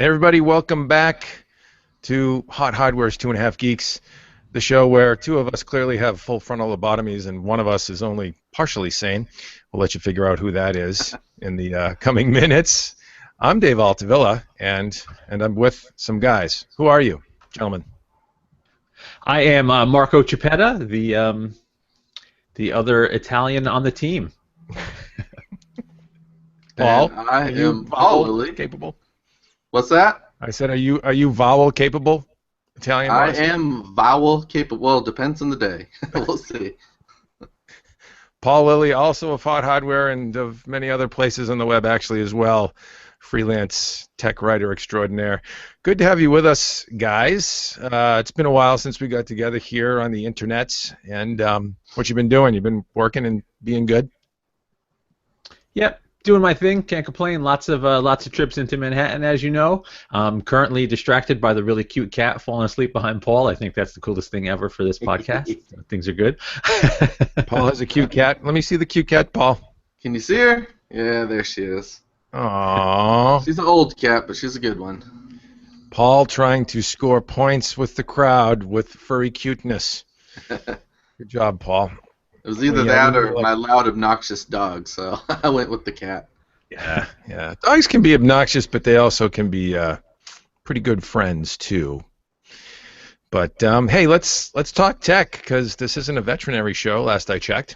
Everybody, welcome back to HotHardware's 2.5 Geeks, the show where two of us clearly have full frontal lobotomies and one of us is only partially sane. We'll let you figure out who that is in the coming minutes. I'm Dave Altavilla, and I'm with some guys. Who are you, gentlemen? I am Marco Chiappetta, the other Italian on the team. Paul, and I am vowel capable. What's that? I said, are you vowel capable? Italian. I am vowel capable. Well, depends on the day. We'll see. Paul Lilly, also of Hot Hardware and of many other places on the web actually as well. Freelance tech writer extraordinaire. Good to have you with us, guys. It's been a while since we got together here on the internet. And what you been doing? You've been working and being good? Yep. Doing my thing, can't complain. Lots of trips into Manhattan, as you know. Currently distracted by the really cute cat falling asleep behind Paul. I think that's the coolest thing ever for this podcast. Things are good. Paul has a cute cat. Let me see the cute cat, Paul. Can you see her? Yeah, there she is. Aww. She's an old cat, but she's a good one. Paul trying to score points with the crowd with furry cuteness. Good job, Paul. It was either that or my loud, obnoxious dog, so I went with the cat. Yeah. Dogs can be obnoxious, but they also can be pretty good friends too. But hey, let's talk tech because this isn't a veterinary show. Last I checked.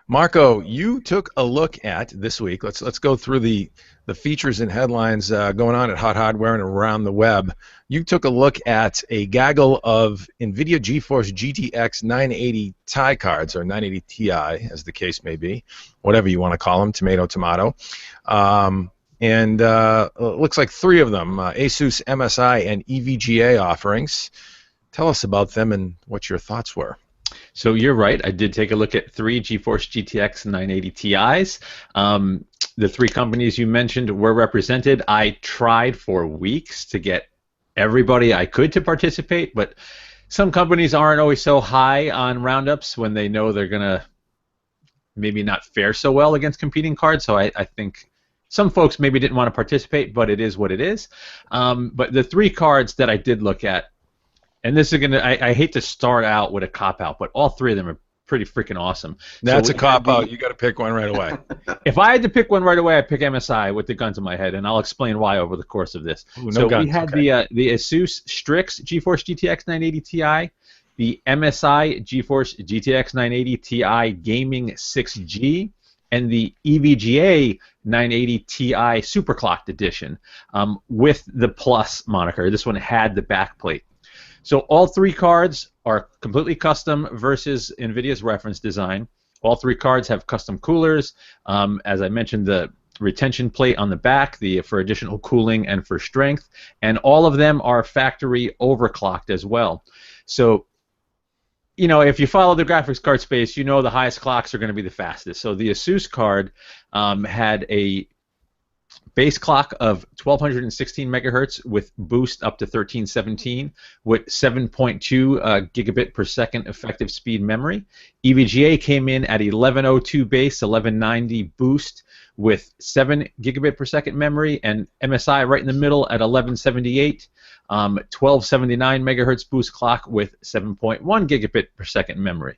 Marco, you took a look at this week. Let's go through the features and headlines going on at Hot Hardware and around the web. You took a look at a gaggle of NVIDIA GeForce GTX 980 Ti cards, or 980 Ti, as the case may be, whatever you want to call them, tomato, tomato. And it looks like three of them, ASUS, MSI, and EVGA offerings. Tell us about them and what your thoughts were. So you're right. I did take a look at three GeForce GTX 980 Ti's. The three companies you mentioned were represented. I tried for weeks to get everybody I could to participate, but some companies aren't always so high on roundups when they know they're going to maybe not fare so well against competing cards. So I think some folks maybe didn't want to participate, but it is what it is. But the three cards that I did look at, and this is going to, I hate to start out with a cop-out, but all three of them are pretty freaking awesome. That's a cop-out. You got to pick one right away. If I had to pick one right away, I'd pick MSI with the gun to my head, and I'll explain why over the course of this. Ooh, no guns. We had the ASUS Strix GeForce GTX 980 Ti, the MSI GeForce GTX 980 Ti Gaming 6G, and the EVGA 980 Ti Superclocked Edition with the Plus moniker. This one had the backplate. So all three cards are completely custom versus NVIDIA's reference design. All three cards have custom coolers. As I mentioned, the retention plate on the back for additional cooling and for strength. And all of them are factory overclocked as well. So, you know, if you follow the graphics card space, you know the highest clocks are going to be the fastest. So the ASUS card had a base clock of 1216 megahertz with boost up to 1317 with 7.2 gigabit per second effective speed memory. EVGA came in at 1102 base, 1190 boost with 7 gigabit per second memory, and MSI right in the middle at 1178, 1279 megahertz boost clock with 7.1 gigabit per second memory.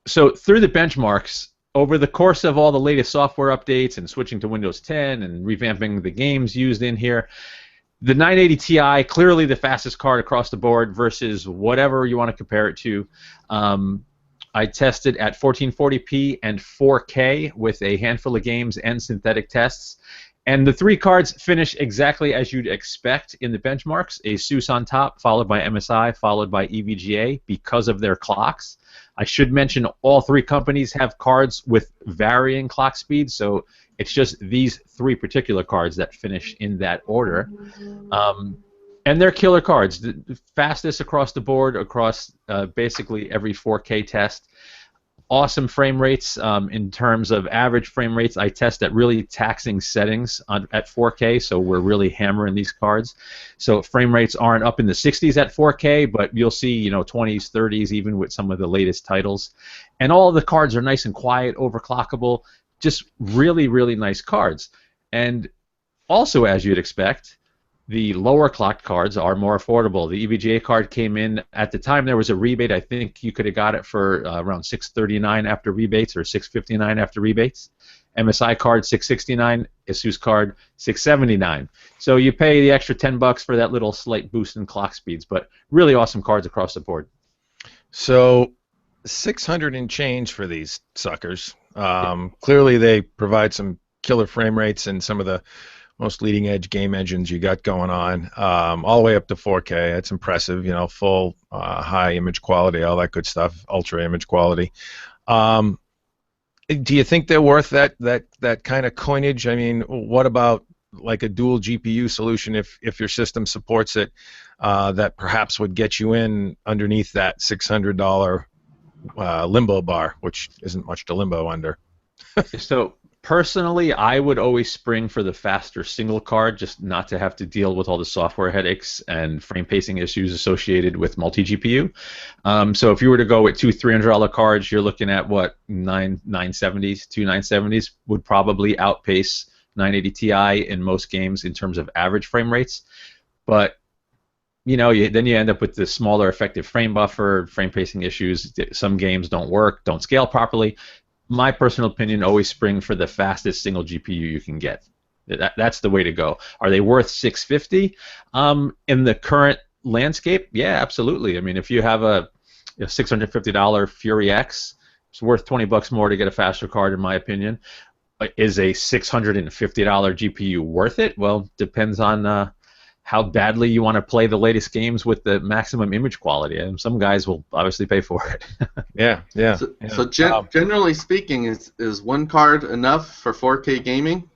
So through the benchmarks, over the course of all the latest software updates and switching to Windows 10 and revamping the games used in here, the 980 Ti, clearly the fastest card across the board versus whatever you want to compare it to. I tested at 1440p and 4K with a handful of games and synthetic tests. And the three cards finish exactly as you'd expect in the benchmarks. ASUS on top, followed by MSI, followed by EVGA because of their clocks. I should mention all three companies have cards with varying clock speeds, so it's just these three particular cards that finish in that order. And they're killer cards, the fastest across the board, across basically every 4K test. Awesome frame rates in terms of average frame rates. I test at really taxing settings at 4K, so we're really hammering these cards. So frame rates aren't up in the 60s at 4K, but you'll see, you know, 20s, 30s, even with some of the latest titles. And all of the cards are nice and quiet, overclockable, just really, really nice cards. And Also, as you'd expect, the lower clocked cards are more affordable. The EVGA card came in at the time there was a rebate. I think you could have got it for around $639 after rebates or $659 after rebates. MSI card $669, ASUS card $679. So you pay the extra $10 for that little slight boost in clock speeds, but really awesome cards across the board. So 600 and change for these suckers. Clearly they provide some killer frame rates and some of the most leading edge game engines you got going on, all the way up to 4K. It's impressive, you know, full high image quality, all that good stuff, ultra image quality. Do you think they're worth that kind of coinage? I mean, what about like a dual GPU solution if your system supports it, that perhaps would get you in underneath that $600 limbo bar, which isn't much to limbo under? So personally, I would always spring for the faster single card, just not to have to deal with all the software headaches and frame pacing issues associated with multi-GPU. So if you were to go with two $300 cards, you're looking at what, two 970s would probably outpace 980 Ti in most games in terms of average frame rates. But you know, then you end up with the smaller effective frame buffer, frame pacing issues. Some games don't work, don't scale properly. My personal opinion, always spring for the fastest single GPU you can get. That's the way to go. Are they worth $650 in the current landscape? Yeah, absolutely. I mean, if you have a $650 Fury X, it's worth $20 more to get a faster card, in my opinion. Is a $650 GPU worth it? Well, depends on how badly you want to play the latest games with the maximum image quality, and some guys will obviously pay for it. Yeah. So generally speaking, is one card enough for 4K gaming?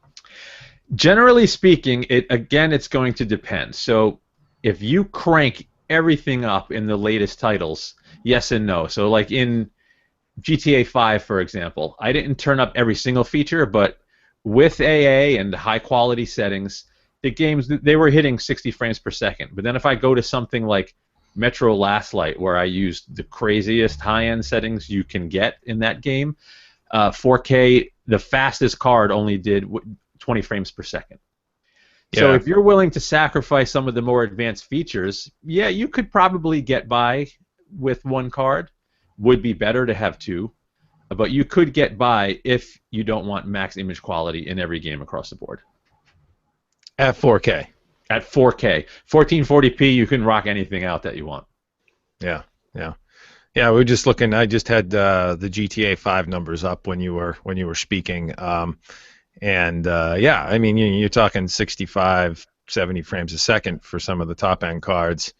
Generally speaking, it's going to depend. So if you crank everything up in the latest titles, yes and no. So like in GTA 5, for example, I didn't turn up every single feature, but with AA and high quality settings, the games, they were hitting 60 frames per second. But then if I go to something like Metro Last Light, where I used the craziest high-end settings you can get in that game, 4K, the fastest card only did 20 frames per second. Yeah. So if you're willing to sacrifice some of the more advanced features, yeah, you could probably get by with one card. Would be better to have two, but you could get by if you don't want max image quality in every game across the board. At 4K. At 4K. 1440p, you can rock anything out that you want. Yeah. We're just looking. I just had the GTA 5 numbers up when you were speaking, I mean, you're talking 65, 70 frames a second for some of the top end cards,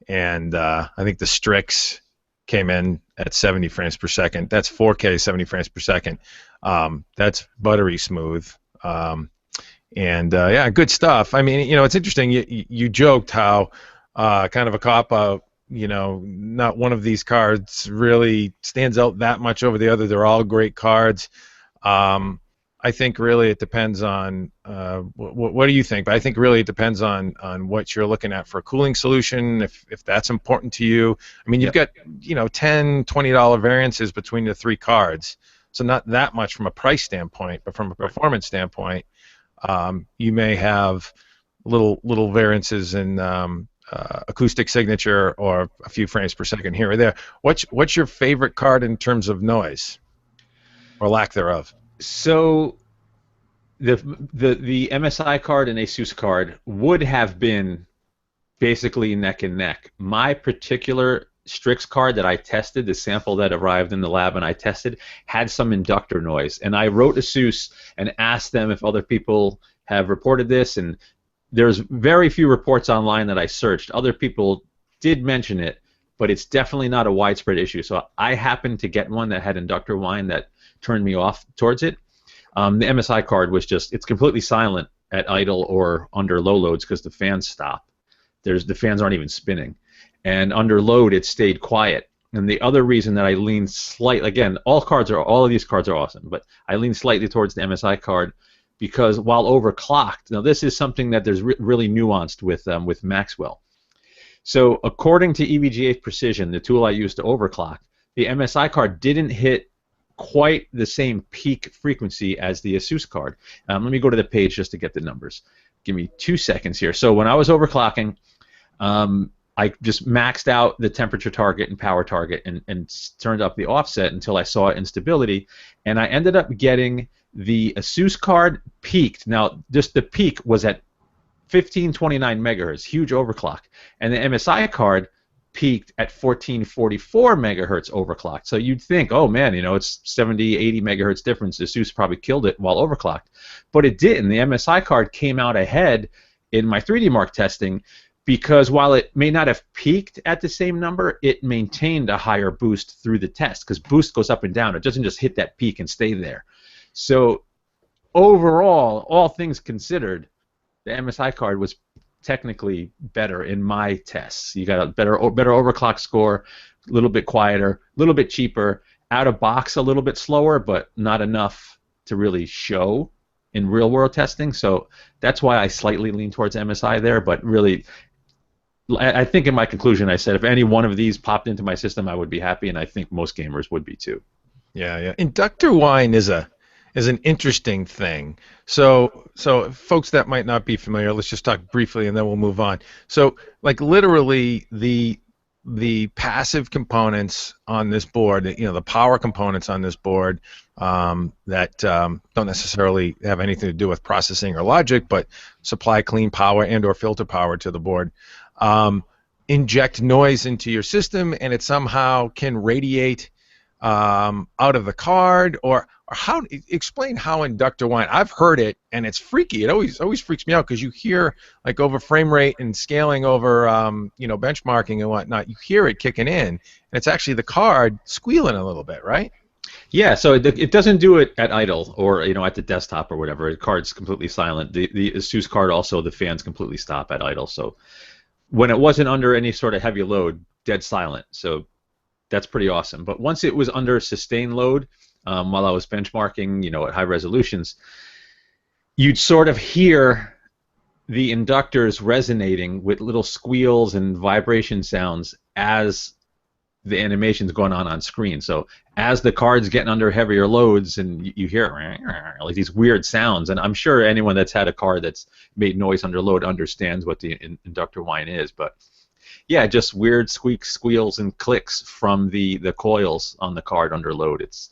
and I think the Strix came in at 70 frames per second. That's 4K, 70 frames per second. That's buttery smooth. Good stuff. I mean, it's interesting. You joked how kind of a cop-out, not one of these cards really stands out that much over the other. They're all great cards. I think really it depends on what do you think? But I think really it depends on what you're looking at for a cooling solution, if that's important to you. I mean, you've got $10, $20 variances between the three cards, so not that much from a price standpoint, but from a performance standpoint. You may have little variances in acoustic signature or a few frames per second here or there. What's your favorite card in terms of noise, or lack thereof? So the MSI card and ASUS card would have been basically neck and neck. My particular Strix card that I tested, the sample that arrived in the lab and I tested, had some inductor noise. And I wrote ASUS and asked them if other people have reported this, and there's very few reports online that I searched. Other people did mention it, but it's definitely not a widespread issue. So I happened to get one that had inductor whine that turned me off towards it. The MSI card was it's completely silent at idle or under low loads because the fans stop. The fans aren't even spinning. And under load, it stayed quiet. And the other reason that I leaned slightly, again, all of these cards are awesome, but I leaned slightly towards the MSI card because while overclocked, now this is something that there's really nuanced with Maxwell. So according to EVGA Precision, the tool I use to overclock, the MSI card didn't hit quite the same peak frequency as the ASUS card. Let me go to the page just to get the numbers. Give me 2 seconds here. So when I was overclocking, I just maxed out the temperature target and power target and turned up the offset until I saw instability, and I ended up getting the ASUS card peaked. Now, just the peak was at 1529 megahertz, huge overclock, and the MSI card peaked at 1444 megahertz overclocked. So you'd think, oh man, you know, it's 70, 80 megahertz difference. ASUS probably killed it while overclocked, but it didn't. The MSI card came out ahead in my 3D Mark testing, because while it may not have peaked at the same number, it maintained a higher boost through the test, because boost goes up and down. It doesn't just hit that peak and stay there. So overall, all things considered, the MSI card was technically better in my tests. You got a better overclock score, a little bit quieter, a little bit cheaper, out of box a little bit slower, but not enough to really show in real world testing. So that's why I slightly lean towards MSI there, but really, I think in my conclusion I said if any one of these popped into my system, I would be happy, and I think most gamers would be too. Yeah. Inductor wine is an interesting thing. So folks that might not be familiar, let's just talk briefly and then we'll move on. So like literally the passive components on this board, you know, the power components on this board that don't necessarily have anything to do with processing or logic, but supply clean power and or filter power to the board, inject noise into your system, and it somehow can radiate out of the card, or how? Explain how inductor wine. I've heard it, and it's freaky. It always freaks me out, because you hear, like, over frame rate and scaling over you know, benchmarking and whatnot, you hear it kicking in, and it's actually the card squealing a little bit, right? Yeah, so it doesn't do it at idle or, you know, at the desktop or whatever. The card's completely silent. The ASUS card also, the fans completely stop at idle. So when it wasn't under any sort of heavy load, dead silent. So that's pretty awesome. But once it was under sustained load, while I was benchmarking, you know, at high resolutions, you'd sort of hear the inductors resonating with little squeals and vibration sounds as the animation's going on screen. So as the card's getting under heavier loads, and you hear like these weird sounds, and I'm sure anyone that's had a card that's made noise under load understands what the inductor whine is. But yeah, just weird squeaks, squeals, and clicks from the coils on the card under load. It's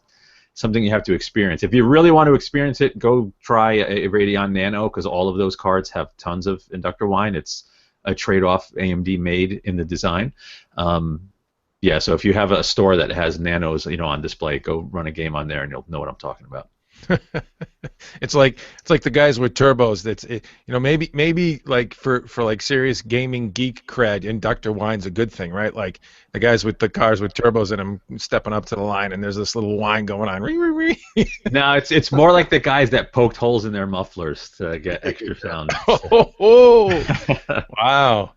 something you have to experience. If you really want to experience it, go try a Radeon Nano, because all of those cards have tons of inductor whine. It's a trade-off AMD made in the design. Yeah, so if you have a store that has Nanos, you know, on display, go run a game on there, and you'll know what I'm talking about. It's like the guys with turbos. You know, maybe like for like serious gaming geek cred, inductor whine's a good thing, right? Like the guys with the cars with turbos in them stepping up to the line, and there's this little whine going on. No, it's more like the guys that poked holes in their mufflers to get extra sound. Wow.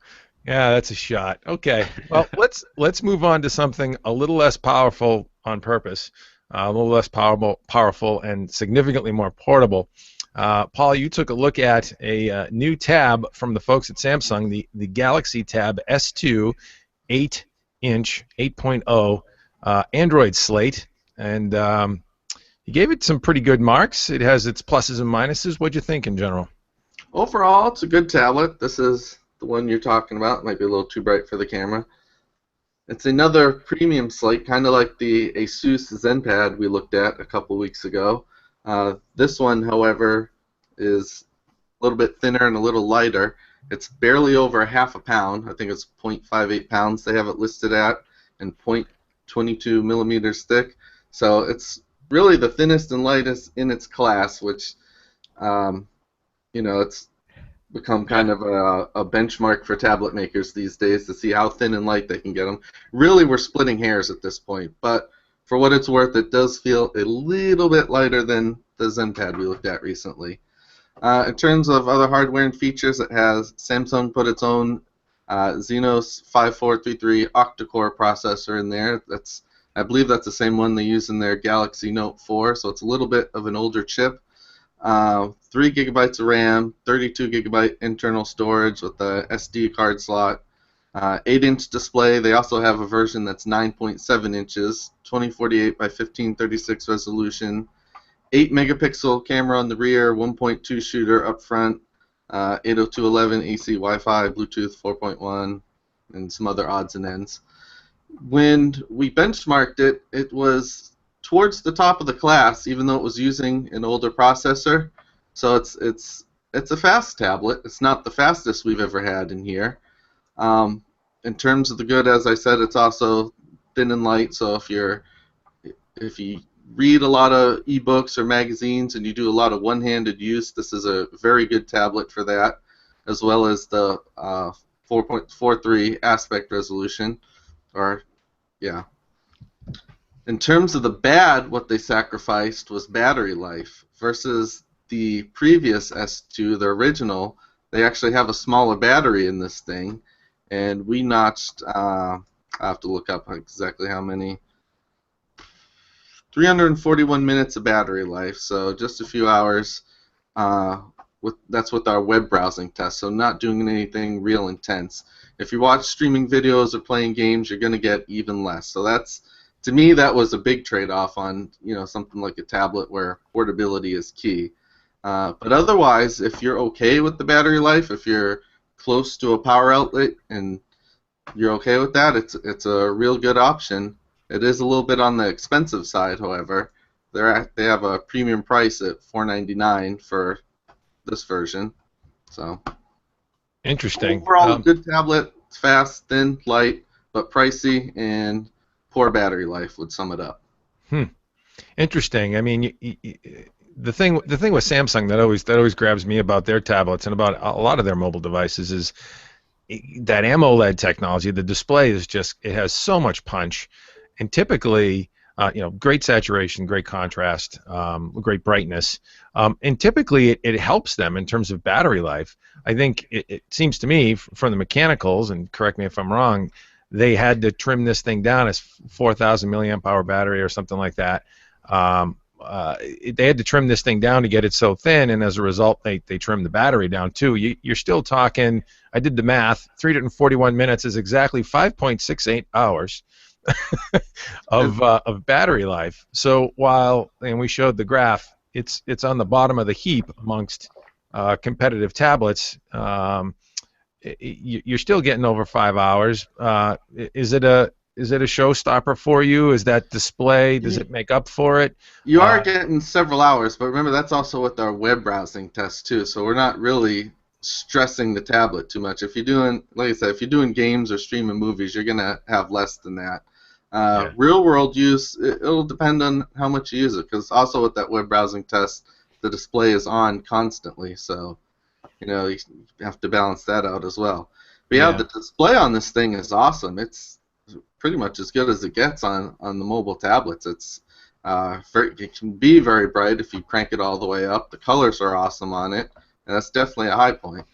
Yeah, that's a shot. Okay, well, let's move on to something a little less powerful on purpose, a little less powerful and significantly more portable. Paul, you took a look at a new tab from the folks at Samsung, the Galaxy Tab S2 8-inch 8.0 Android slate, and you gave it some pretty good marks. It has its pluses and minuses. What'd you think in general? Overall, it's a good tablet. This is the one you're talking about. It might be a little too bright for the camera. It's another premium slate, kind of like the ASUS ZenPad we looked at a couple weeks ago. This one, however, is a little bit thinner and a little lighter. It's barely over half a pound. I think it's 0.58 pounds they have it listed at, and 0.22 millimeters thick. So it's really the thinnest and lightest in its class, which, you know, it's become kind of a benchmark for tablet makers these days to see how thin and light they can get them. Really, we're splitting hairs at this point, but for what it's worth, it does feel a little bit lighter than the ZenPad we looked at recently. In terms of other hardware and features, it has Samsung put its own Exynos 5433 octa-core processor in there. I believe that's the same one they use in their Galaxy Note 4, so it's a little bit of an older chip. 3 gigabytes of RAM, 32 gigabyte internal storage with the SD card slot, 8-inch display. They also have a version that's 9.7 inches, 2048 by 1536 resolution, 8 megapixel camera on the rear, 1.2 shooter up front, 802.11 AC Wi-Fi, Bluetooth 4.1, and some other odds and ends. When we benchmarked it, it was towards the top of the class, even though it was using an older processor. So it's a fast tablet. It's not the fastest we've ever had in here. In terms of the good, as I said, it's also thin and light. So if you read a lot of ebooks or magazines and you do a lot of one-handed use, this is a very good tablet for that, as well as the 4.43 aspect resolution. In terms of the bad, what they sacrificed was battery life. Versus the previous S2, the original, they actually have a smaller battery in this thing, and we notched, I have to look up exactly how many, 341 minutes of battery life, so just a few hours. That's with our web browsing test, so not doing anything real intense. If you watch streaming videos or playing games, you're going to get even less. So that's, to me, that was a big trade-off on something like a tablet where portability is key. But otherwise, if you're okay with the battery life, if you're close to a power outlet and you're okay with that, it's a real good option. It is a little bit on the expensive side, however. They have a premium price at $499 for this version. So Interesting. Overall, a good tablet. It's fast, thin, light, but pricey, and poor battery life would sum it up. Interesting. I mean, the thing with Samsung that always grabs me about their tablets and about a lot of their mobile devices is that AMOLED technology. The display is just, it has so much punch, and typically, great saturation, great contrast, great brightness, and typically it helps them in terms of battery life. I think it seems to me from the mechanicals, and correct me if I'm wrong, they had to trim this thing down as 4,000 milliamp hour battery or something like that. They had to trim this thing down to get it so thin, and as a result, they trimmed the battery down too. You're still talking, I did the math, 341 minutes is exactly 5.68 hours of battery life. So while, and we showed the graph, it's on the bottom of the heap amongst competitive tablets, you're still getting over 5 hours. Is it a showstopper for you? Is that display, does it make up for it? You are getting several hours, but remember that's also with our web browsing test too, so we're not really stressing the tablet too much. If you're doing, like I said, if you're doing games or streaming movies, you're going to have less than that. Real world use, it'll depend on how much you use it, because also with that web browsing test, the display is on constantly, so you have to balance that out as well. But yeah, the display on this thing is awesome. It's pretty much as good as it gets on the mobile tablets. It's it can be very bright if you crank it all the way up. The colors are awesome on it, and that's definitely a high point.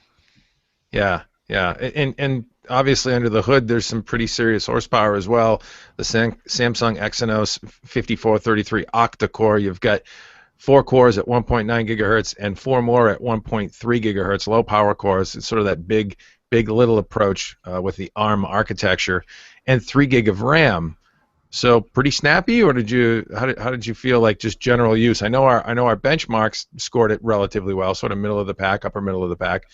Yeah, and obviously under the hood there's some pretty serious horsepower as well. The Samsung Exynos 5433 octa-core. You've got 4 cores at 1.9 gigahertz and 4 more at 1.3 gigahertz, low power cores. It's sort of that big little approach with the ARM architecture, and 3 gig of RAM. So pretty snappy, or how did you feel like just general use? I know our benchmarks scored it relatively well, sort of middle of the pack, upper middle of the pack.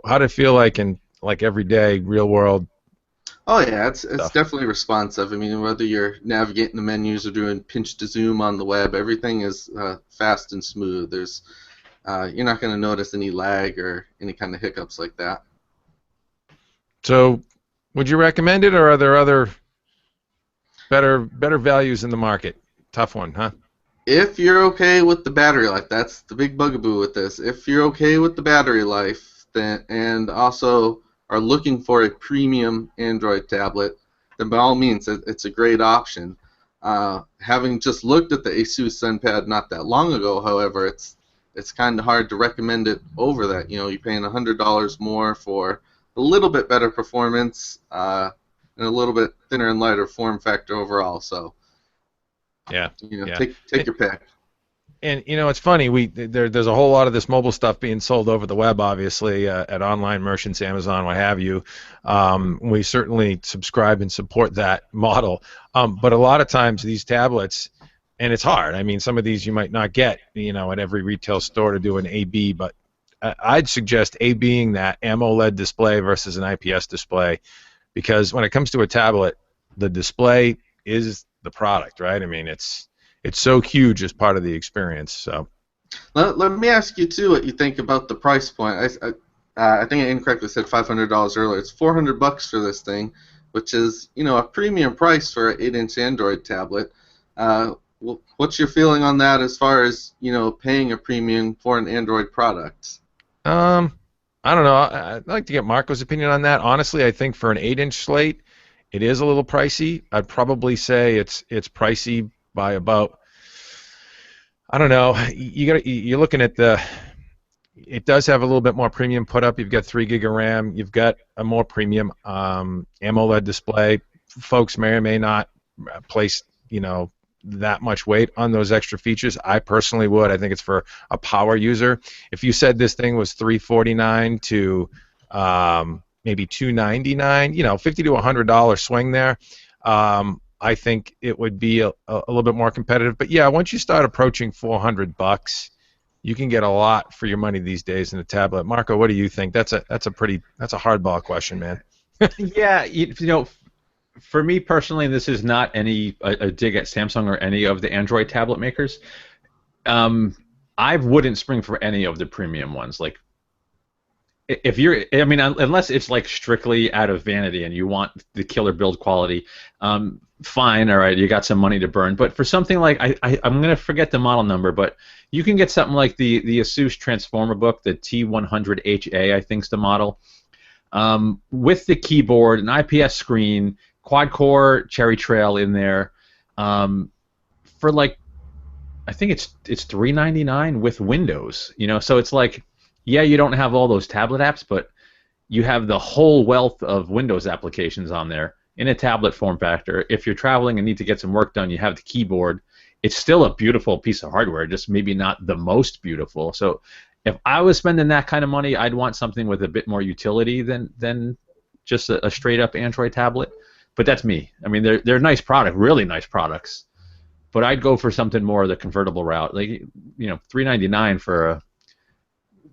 How did it feel like in everyday real world? Oh yeah, it's definitely responsive. I mean, whether you're navigating the menus or doing pinch to zoom on the web, everything is fast and smooth. You're not going to notice any lag or any kind of hiccups like that. So, would you recommend it, or are there other better values in the market? Tough one, huh? If you're okay with the battery life, that's the big bugaboo with this. If you're okay with the battery life, and also are looking for a premium Android tablet, then by all means, it's a great option. Having just looked at the ASUS ZenPad not that long ago, however, it's kind of hard to recommend it over that. You're paying $100 more for a little bit better performance and a little bit thinner and lighter form factor overall. So, take your pick. And it's funny, there's a whole lot of this mobile stuff being sold over the web, obviously, at online merchants, Amazon, what have you. We certainly subscribe and support that model. But a lot of times these tablets, and it's hard. I mean, some of these you might not get, at every retail store to do an A/B, but I'd suggest A being that AMOLED display versus an IPS display, because when it comes to a tablet, the display is the product, right? I mean, it's so huge as part of the experience. So Let me ask you too what you think about the price point. I think I incorrectly said $500 earlier. It's $400 for this thing, which is a premium price for an 8-inch Android tablet. What's your feeling on that as far as paying a premium for an Android product? I don't know. I'd like to get Marco's opinion on that. Honestly, I think for an 8-inch slate, it is a little pricey. I'd probably say it's pricey by about, I don't know. You're looking at it does have a little bit more premium put up. You've got 3 gig of RAM. You've got a more premium AMOLED display. Folks may or may not place that much weight on those extra features. I personally would. I think it's for a power user. If you said this thing was $349 to maybe $299, $50 to $100 swing there, I think it would be a little bit more competitive. But yeah, once you start approaching $400, you can get a lot for your money these days in a tablet. Marco, what do you think? That's a hardball question, man. Yeah, for me personally, this is not a dig at Samsung or any of the Android tablet makers. I wouldn't spring for any of the premium ones. Like, unless it's like strictly out of vanity and you want the killer build quality, fine, all right, you got some money to burn. But for something like, I'm gonna forget the model number, but you can get something like the ASUS Transformer book, the T100HA, I think's the model, with the keyboard, an IPS screen, quad-core Cherry Trail in there, for like, I think it's $399 with Windows. So it's like, yeah, you don't have all those tablet apps, but you have the whole wealth of Windows applications on there in a tablet form factor. If you're traveling and need to get some work done, you have the keyboard. It's still a beautiful piece of hardware, just maybe not the most beautiful. So if I was spending that kind of money, I'd want something with a bit more utility than just a straight-up Android tablet. But that's me. I mean, they're nice product, really nice products. But I'd go for something more the convertible route. Like, $399 for a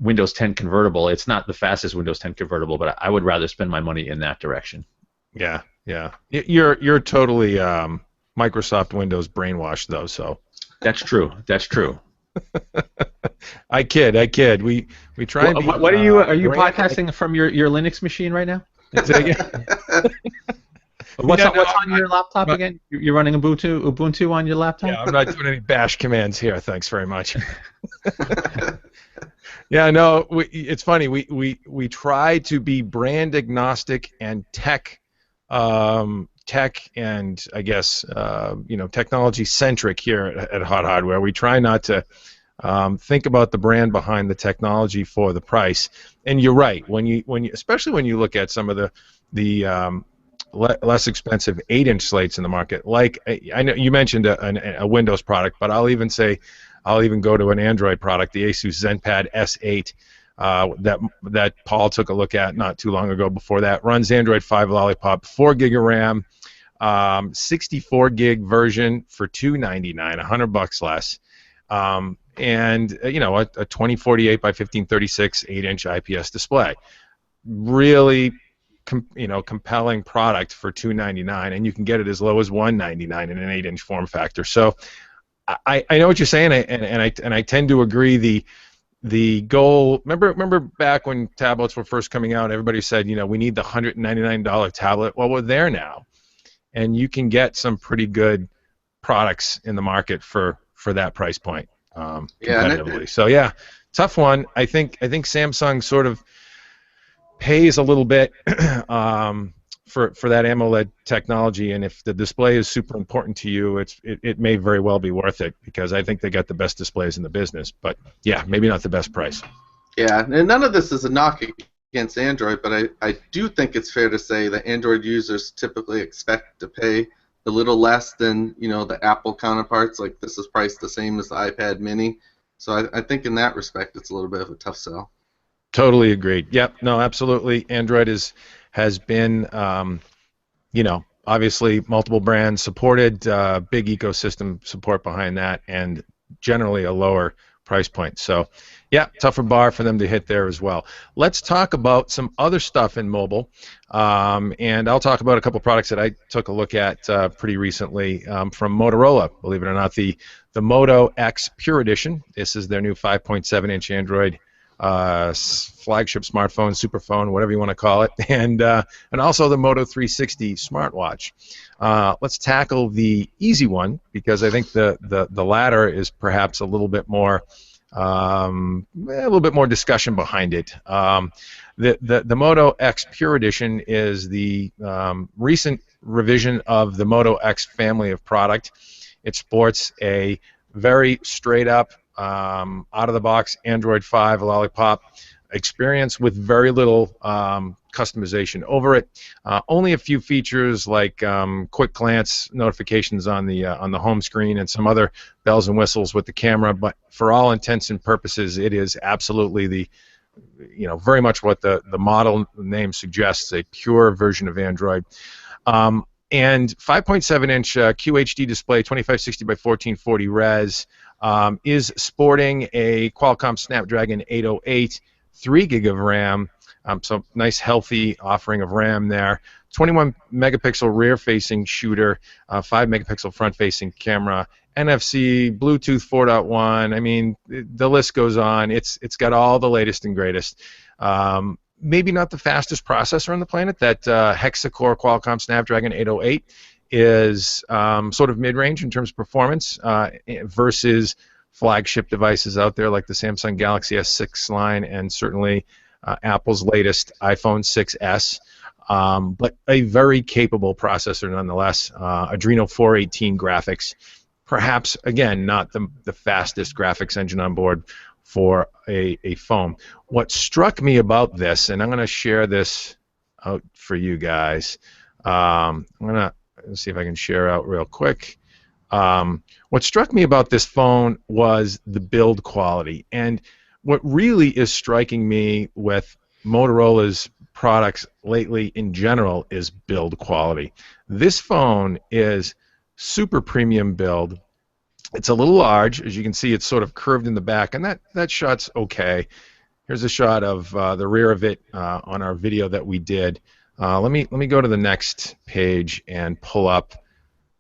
Windows 10 convertible. It's not the fastest Windows 10 convertible, but I would rather spend my money in that direction. Yeah. You're totally Microsoft Windows brainwashed though. So that's true. I kid. We try. And be, what are you podcasting from your Linux machine right now? What's on your laptop again? You're running Ubuntu on your laptop? Yeah, I'm not doing any bash commands here. Thanks very much. Yeah, no, it's funny. We try to be brand agnostic and tech and I guess technology centric here at Hot Hardware. We try not to think about the brand behind the technology for the price. And you're right, especially when you look at some of the less expensive 8-inch slates in the market. Like I know you mentioned a Windows product, but I'll even go to an Android product, the ASUS ZenPad S8, that Paul took a look at not too long ago. Before that, runs Android 5 Lollipop, 4 gig of RAM, 64 gig version for $299, $100 less, and a 2048 by 1536 8-inch IPS display. Really, compelling product for $299, and you can get it as low as $199 in an 8-inch form factor. So I know what you're saying, and I tend to agree. The goal. Remember back when tablets were first coming out, everybody said, we need the $199 tablet. Well, we're there now, and you can get some pretty good products in the market for that price point competitively. So yeah, tough one. I think Samsung sort of pays a little bit for that AMOLED technology, and if the display is super important to you, it may very well be worth it, because I think they got the best displays in the business. But yeah, maybe not the best price. Yeah, and none of this is a knock against Android, but I do think it's fair to say that Android users typically expect to pay a little less than the Apple counterparts. Like, this is priced the same as the iPad Mini, so I think in that respect it's a little bit of a tough sell. Totally agreed. Yep. No, absolutely. Android has been, obviously multiple brands supported, big ecosystem support behind that, and generally a lower price point. So, yeah, tougher bar for them to hit there as well. Let's talk about some other stuff in mobile, and I'll talk about a couple products that I took a look at pretty recently from Motorola. Believe it or not, the Moto X Pure Edition. This is their new 5.7-inch Android flagship smartphone, superphone, whatever you want to call it, and also the Moto 360 smartwatch. Let's tackle the easy one because I think the latter is perhaps a little bit more discussion behind it. The Moto X Pure Edition is the recent revision of the Moto X family of product. It sports a very straight up out of the box Android 5 Lollipop experience with very little customization over it. Only a few features like quick glance notifications on the home screen and some other bells and whistles with the camera. But for all intents and purposes, it is absolutely very much what the model name suggests, a pure version of Android. And 5.7-inch QHD display, 2560 by 1440 res, is sporting a Qualcomm Snapdragon 808, 3 gig of RAM, so nice healthy offering of RAM there. 21 megapixel rear-facing shooter, 5 megapixel front-facing camera, NFC, Bluetooth 4.1. I mean, the list goes on. It's got all the latest and greatest. Maybe not the fastest processor on the planet. That hexa-core Qualcomm Snapdragon 808 is sort of mid-range in terms of performance versus flagship devices out there like the Samsung Galaxy S6 line and certainly Apple's latest iPhone 6s. But a very capable processor nonetheless. Adreno 418 graphics. Perhaps, again, not the fastest graphics engine on board for a phone. What struck me about this, and I'm going to share this out for you guys. I'm going to see if I can share out real quick. What struck me about this phone was the build quality. And what really is striking me with Motorola's products lately in general is build quality. This phone is super premium build. It's a little large. As you can see, it's sort of curved in the back, and that shot's okay. Here's a shot of the rear of it on our video that we did. Let me go to the next page and pull up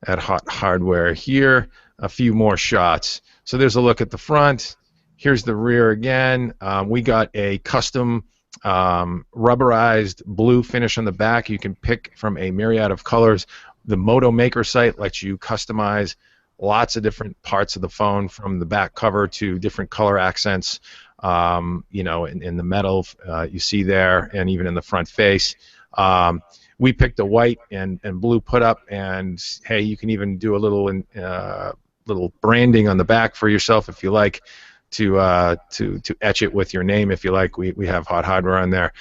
at Hot Hardware here a few more shots. So there's a look at the front. Here's the rear again. We got a custom rubberized blue finish on the back. You can pick from a myriad of colors. The Moto Maker site lets you customize lots of different parts of the phone, from the back cover to different color accents, in the metal you see there, and even in the front face. We picked a white and blue put up, and hey, you can even do a little branding on the back for yourself if you like to etch it with your name if you like. We have Hot Hardware on there.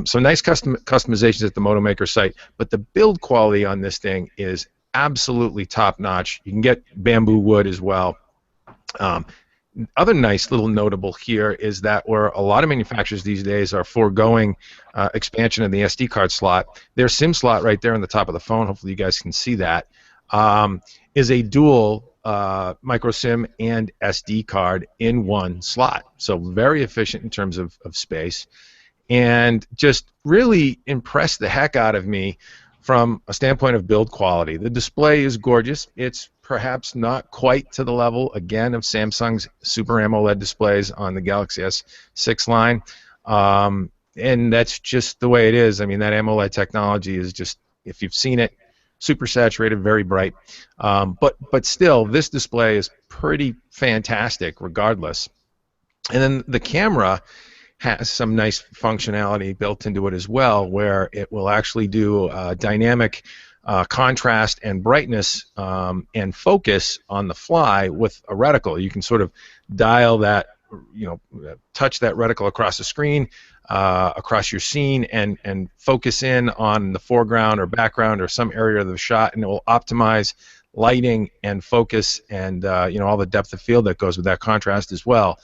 So nice customizations at the Moto Maker site, but the build quality on this thing is absolutely top notch. You can get bamboo wood as well. Other nice little notable here is that where a lot of manufacturers these days are foregoing expansion of the SD card slot, their SIM slot right there on the top of the phone, hopefully you guys can see that, is a dual micro SIM and SD card in one slot. So very efficient in terms of space, and just really impressed the heck out of me from a standpoint of build quality. The display is gorgeous. It's perhaps not quite to the level, again, of Samsung's Super AMOLED displays on the Galaxy S6 line. And that's just the way it is. I mean, that AMOLED technology is just, if you've seen it, super saturated, very bright. But still, this display is pretty fantastic regardless. And then the camera has some nice functionality built into it as well, where it will actually do dynamic contrast and brightness and focus on the fly with a reticle. You can sort of dial that, touch that reticle across the screen, across your scene, and focus in on the foreground or background or some area of the shot, and it will optimize lighting and focus and all the depth of field that goes with that contrast as well,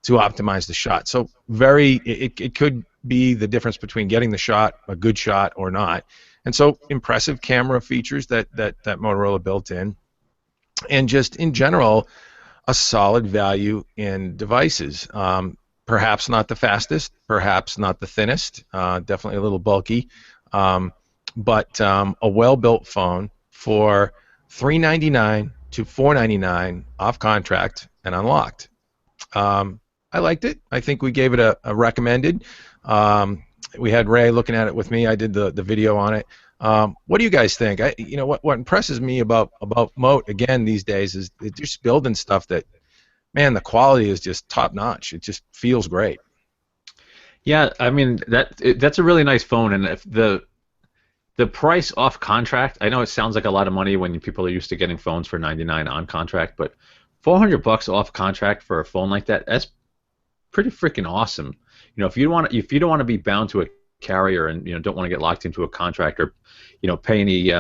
to optimize the shot. So it could be the difference between getting the shot, a good shot, or not. And so impressive camera features that Motorola built in. And just in general, a solid value in devices. Perhaps not the fastest, perhaps not the thinnest, definitely a little bulky, but a well-built phone for $399 to $499 off contract and unlocked. I liked it. I think we gave it a recommended. We had Ray looking at it with me. I did the video on it. What do you guys think? What impresses me about Mote again these days is they're just building stuff that, man, the quality is just top notch. It just feels great. Yeah, I mean that's a really nice phone, and if the price off contract, I know it sounds like a lot of money when people are used to getting phones for $99 on contract, but $400 off contract for a phone like that's pretty freaking awesome. If you don't want to be bound to a carrier and don't want to get locked into a contract or pay any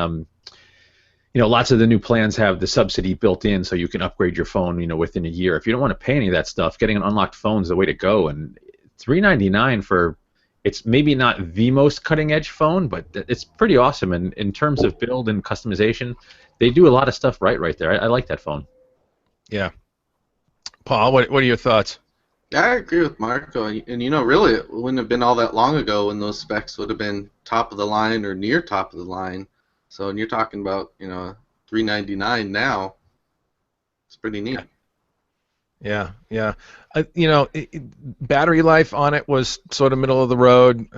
lots of the new plans have the subsidy built in so you can upgrade your phone within a year. If you don't want to pay any of that stuff, getting an unlocked phone is the way to go. And $399 for, it's maybe not the most cutting edge phone, but it's pretty awesome. And in terms of build and customization, they do a lot of stuff right there. I like that phone. Yeah. Paul, what are your thoughts? Yeah, I agree with Marco. And really, it wouldn't have been all that long ago when those specs would have been top of the line or near top of the line. So when you're talking about, $399 now, it's pretty neat. Yeah. Battery life on it was sort of middle of the road.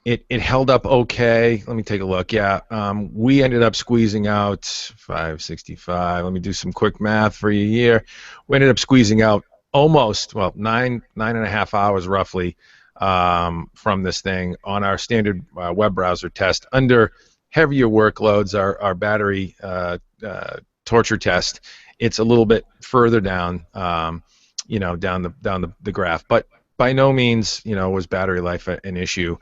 It held up okay. Let me take a look. Yeah, we ended up squeezing out 565. Let me do some quick math for you here. We ended up squeezing out almost, nine and a half hours roughly from this thing on our standard web browser test. Under heavier workloads, our battery torture test, it's a little bit further down, down the graph. But by no means, was battery life an issue.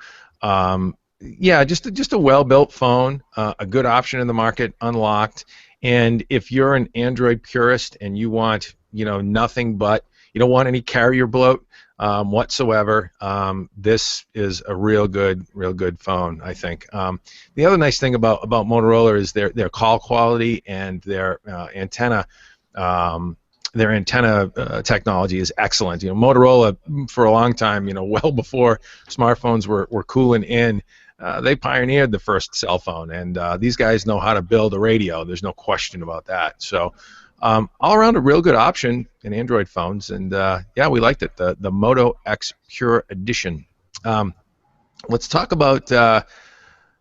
Yeah, just a well-built phone, a good option in the market, unlocked. And if you're an Android purist and you want, nothing but, you don't want any carrier bloat whatsoever, this is a real good phone, I think. The other nice thing about Motorola is their call quality and their antenna. Their antenna technology is excellent. Motorola, for a long time, well before smartphones were cooling in, they pioneered the first cell phone, and these guys know how to build a radio. There's no question about that. So, all around a real good option in Android phones, and yeah, we liked it. The Moto X Pure Edition. Let's talk about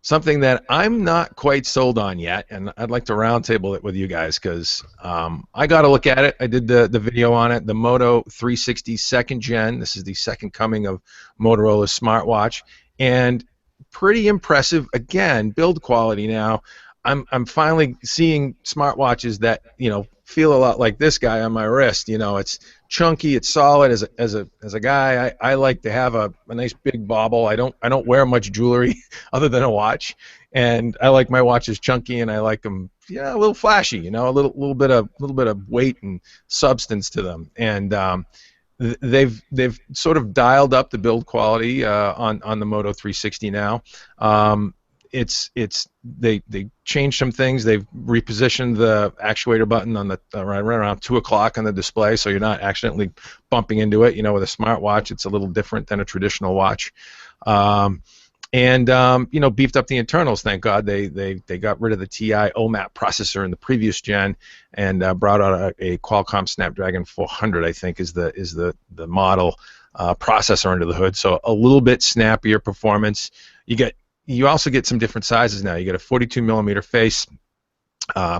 something that I'm not quite sold on yet, and I'd like to roundtable it with you guys because I got to look at it. I did the video on it. The Moto 360 second gen. This is the second coming of Motorola's smartwatch, and pretty impressive. Again, build quality. Now, I'm finally seeing smartwatches that feel a lot like this guy on my wrist. It's chunky, it's solid. As a guy, I like to have a nice big bauble. I don't wear much jewelry other than a watch, and I like my watches chunky, and I like them a little flashy. A little bit of weight and substance to them. And they've sort of dialed up the build quality on the Moto 360 now. They changed some things. They've repositioned the actuator button on the right around 2 o'clock on the display, so you're not accidentally bumping into it. With a smartwatch, it's a little different than a traditional watch. And beefed up the internals. Thank God they got rid of the TI OMAP processor in the previous gen and brought out a Qualcomm Snapdragon 400. I think is the model processor under the hood. So a little bit snappier performance. You also get some different sizes now. You get a 42 millimeter face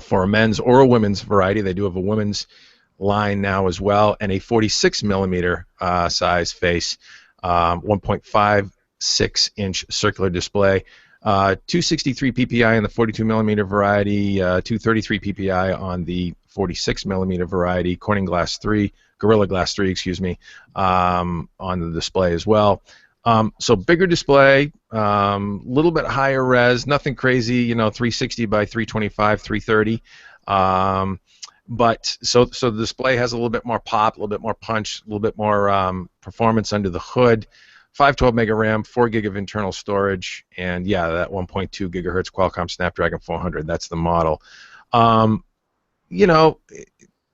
for a men's or a women's variety. They do have a women's line now as well, and a 46 millimeter size face, 1.56-inch circular display, 263 ppi in the 42 millimeter variety, 233 ppi on the 46 millimeter variety. Corning Glass 3, Gorilla Glass 3, excuse me, on the display as well. So bigger display, little bit higher res, nothing crazy, 360 by 325, 330. But so the display has a little bit more pop, a little bit more punch, a little bit more performance under the hood. 512 mega RAM, 4 gig of internal storage, and yeah, that 1.2 gigahertz Qualcomm Snapdragon 400. That's the model.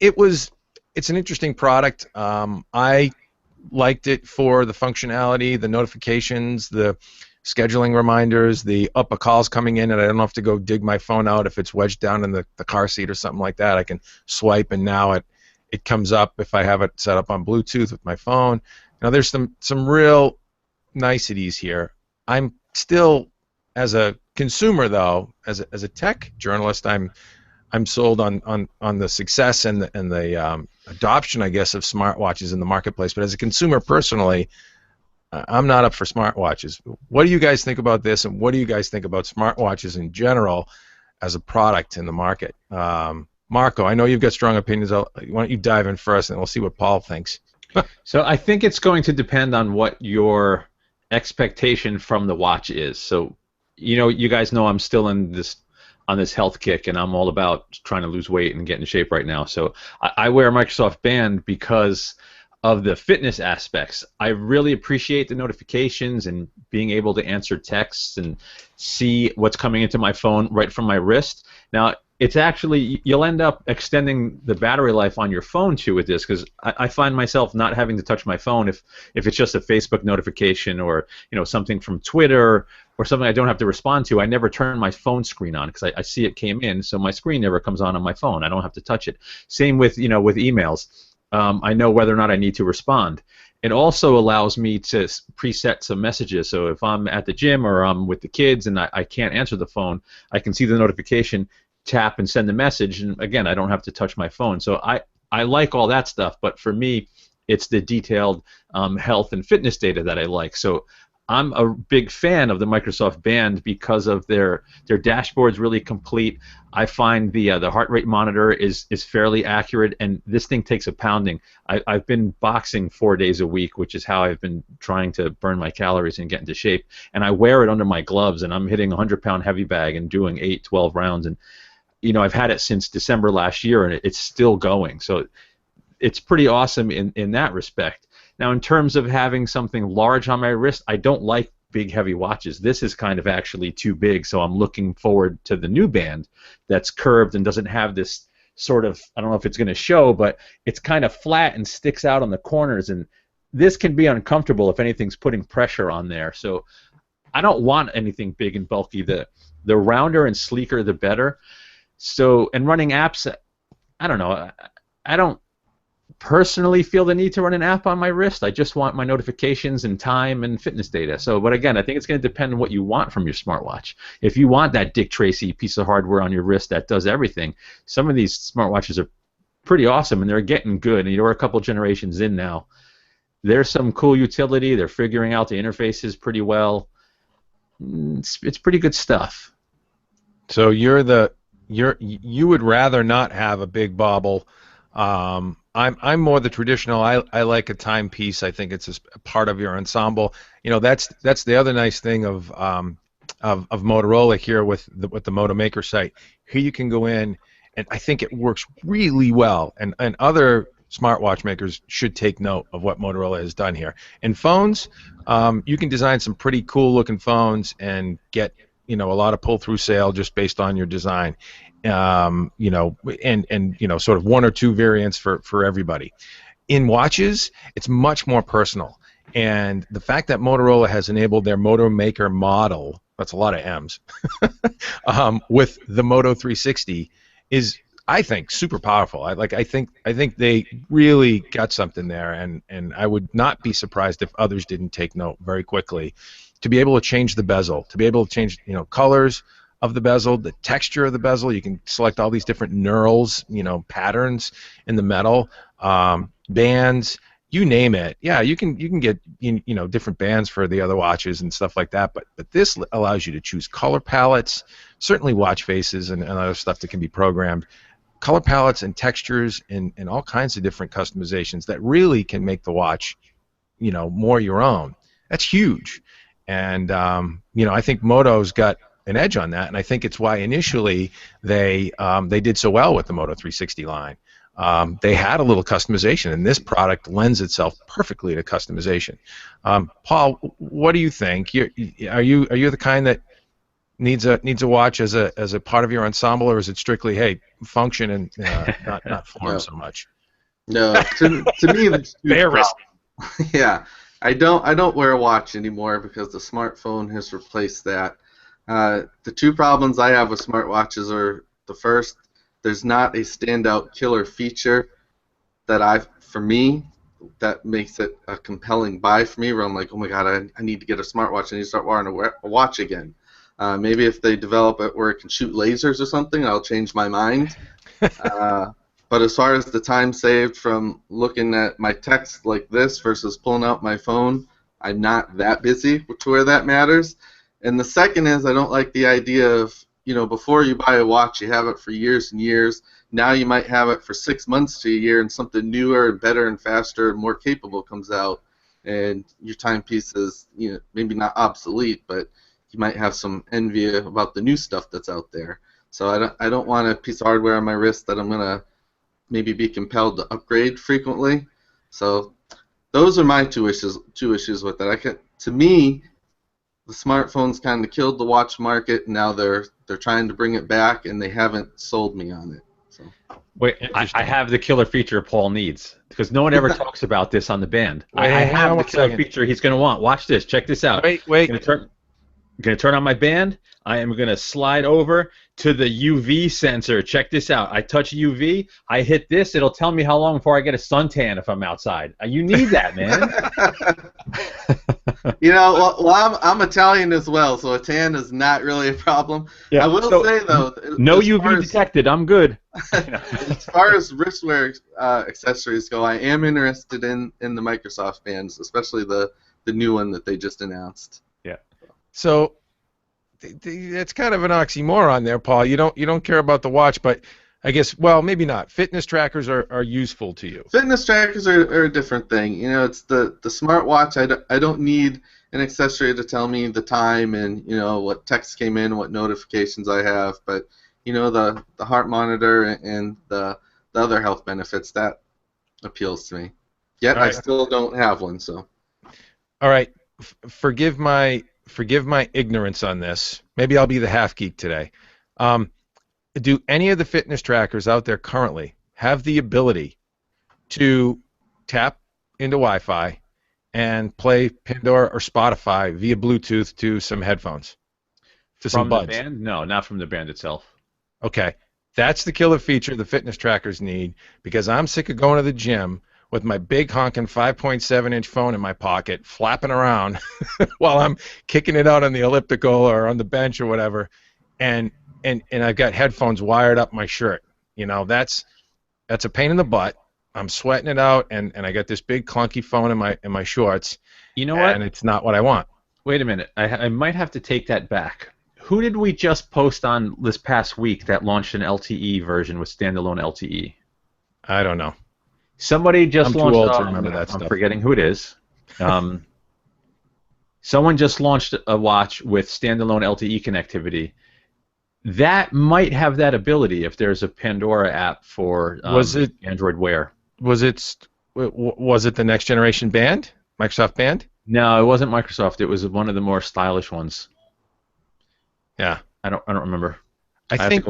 It's an interesting product. I liked it for the functionality, the notifications, the scheduling reminders, the a call's coming in, and I don't have to go dig my phone out if it's wedged down in the car seat or something like that. I can swipe, and now it comes up if I have it set up on Bluetooth with my phone. Now, there's some real niceties here. I'm still, as a consumer though, as a tech journalist, I'm sold on the success and the adoption, I guess, of smartwatches in the marketplace. But as a consumer personally, I'm not up for smartwatches. What do you guys think about this, and what do you guys think about smartwatches in general as a product in the market? Marco, I know you've got strong opinions. Why don't you dive in first, and we'll see what Paul thinks. So I think it's going to depend on what your expectation from the watch is. So, you guys know I'm still on this health kick, and I'm all about trying to lose weight and get in shape right now. So I wear a Microsoft Band because of the fitness aspects. I really appreciate the notifications and being able to answer texts and see what's coming into my phone right from my wrist. Now, it's actually, you'll end up extending the battery life on your phone too with this, because I find myself not having to touch my phone if it's just a Facebook notification or something from Twitter or something I don't have to respond to. I never turn my phone screen on because I see it came in, so my screen never comes on my phone. I don't have to touch it. Same with with emails. I know whether or not I need to respond. It also allows me to preset some messages. So if I'm at the gym or I'm with the kids and I can't answer the phone, I can see the notification, tap and send a message, and again, I don't have to touch my phone. So I like all that stuff, but for me, it's the detailed health and fitness data that I like. So I'm a big fan of the Microsoft Band because of their dashboard's really complete. I find the heart rate monitor is fairly accurate, and this thing takes a pounding. I've been boxing 4 days a week, which is how I've been trying to burn my calories and get into shape. And I wear it under my gloves, and I'm hitting a 100-pound heavy bag and doing 8, 12 rounds. And I've had it since December last year, and it's still going. So it's pretty awesome in that respect. Now, in terms of having something large on my wrist, I don't like big, heavy watches. This is kind of actually too big, so I'm looking forward to the new Band that's curved and doesn't have this sort of, I don't know if it's going to show, but it's kind of flat and sticks out on the corners, and this can be uncomfortable if anything's putting pressure on there. So I don't want anything big and bulky. The rounder and sleeker, the better. So, and running apps, I don't know. I don't personally feel the need to run an app on my wrist. I just want my notifications and time and fitness data. So, but again, I think it's going to depend on what you want from your smartwatch. If you want that Dick Tracy piece of hardware on your wrist that does everything, some of these smartwatches are pretty awesome, and they're getting good. And we're a couple generations in now. There's some cool utility. They're figuring out the interfaces pretty well. It's pretty good stuff. So you would rather not have a big bobble. I'm more the traditional. I like a timepiece. I think it's a part of your ensemble. That's the other nice thing of Motorola here with the Moto Maker site. Here you can go in, and I think it works really well. And other smartwatch makers should take note of what Motorola has done here. In phones, you can design some pretty cool looking phones and get a lot of pull-through sale just based on your design. And sort of one or two variants for everybody. In watches, it's much more personal, and the fact that Motorola has enabled their Moto Maker model, that's a lot of M's, with the Moto 360 is, I think, super powerful. I think they really got something there, and I would not be surprised if others didn't take note very quickly. To be able to change the bezel, to be able to change colors of the bezel, the texture of the bezel. You can select all these different knurls, patterns in the metal, bands, you name it. Yeah, you can get different bands for the other watches and stuff like that. But this allows you to choose color palettes, certainly watch faces and other stuff that can be programmed, color palettes and textures and all kinds of different customizations that really can make the watch, more your own. That's huge, and I think Moto's got an edge on that, and I think it's why initially they did so well with the Moto 360 line. They had a little customization, and this product lends itself perfectly to customization. Paul, what do you think? Are you the kind that needs a watch as a part of your ensemble, or is it strictly, hey, function and not form No. so much? No, to me, there's two Bear risk. problems. Yeah, I don't wear a watch anymore because the smartphone has replaced that. The two problems I have with smartwatches are, the first, there's not a standout killer feature for me, that makes it a compelling buy for me, where I'm like, oh my god, I need to get a smartwatch. I need to start wearing a watch again. Maybe if they develop it where it can shoot lasers or something, I'll change my mind. But as far as the time saved from looking at my text like this versus pulling out my phone, I'm not that busy to where that matters. And the second is, I don't like the idea of, before you buy a watch, you have it for years and years. Now you might have it for 6 months to a year, and something newer and better and faster and more capable comes out, and your timepiece is, maybe not obsolete, but you might have some envy about the new stuff that's out there. So I don't want a piece of hardware on my wrist that I'm gonna maybe be compelled to upgrade frequently. So those are my two issues with it. To me, the smartphones kind of killed the watch market. Now they're trying to bring it back, and they haven't sold me on it. So. Wait, I have the killer feature Paul needs, because no one ever talks about this on the band. I Wait, have the killer second. feature he's going to want. Watch this. Check this out. Wait. I'm going to turn on my band. I am going to slide over to the UV sensor. Check this out. I touch UV. I hit this. It'll tell me how long before I get a suntan if I'm outside. You need that, man. Well, I'm Italian as well, so a tan is not really a problem. Yeah, I will say, though, no UV detected. I'm good. As far as wristwear accessories go, I am interested in the Microsoft bands, especially the new one that they just announced. Yeah. So it's kind of an oxymoron there, Paul. You don't care about the watch, but I guess, well, maybe not. Fitness trackers are useful to you. Fitness trackers are a different thing. It's the smartwatch. I don't need an accessory to tell me the time and what text came in, what notifications I have. But the heart monitor and the other health benefits, that appeals to me. Yet All right. I still don't have one. So. All right. Forgive my ignorance on this. Maybe I'll be the half geek today. Do any of the fitness trackers out there currently have the ability to tap into Wi-Fi and play Pandora or Spotify via Bluetooth to some headphones? From the band? No, not from the band itself. Okay. That's the killer feature the fitness trackers need, because I'm sick of going to the gym with my big honking 5.7-inch phone in my pocket, flapping around while I'm kicking it out on the elliptical or on the bench or whatever, and I've got headphones wired up my shirt. That's a pain in the butt. I'm sweating it out, and I got this big clunky phone in my shorts. You know what? And it's not what I want. Wait a minute. I might have to take that back. Who did we just post on this past week that launched an LTE version with standalone LTE? I don't know. Somebody just I'm launched. too old to remember that stuff. I'm forgetting who it is. Someone just launched a watch with standalone LTE connectivity. That might have that ability if there's a Pandora app for Android Wear. Was it the next generation band? Microsoft band? No, it wasn't Microsoft. It was one of the more stylish ones. Yeah. I don't remember. I think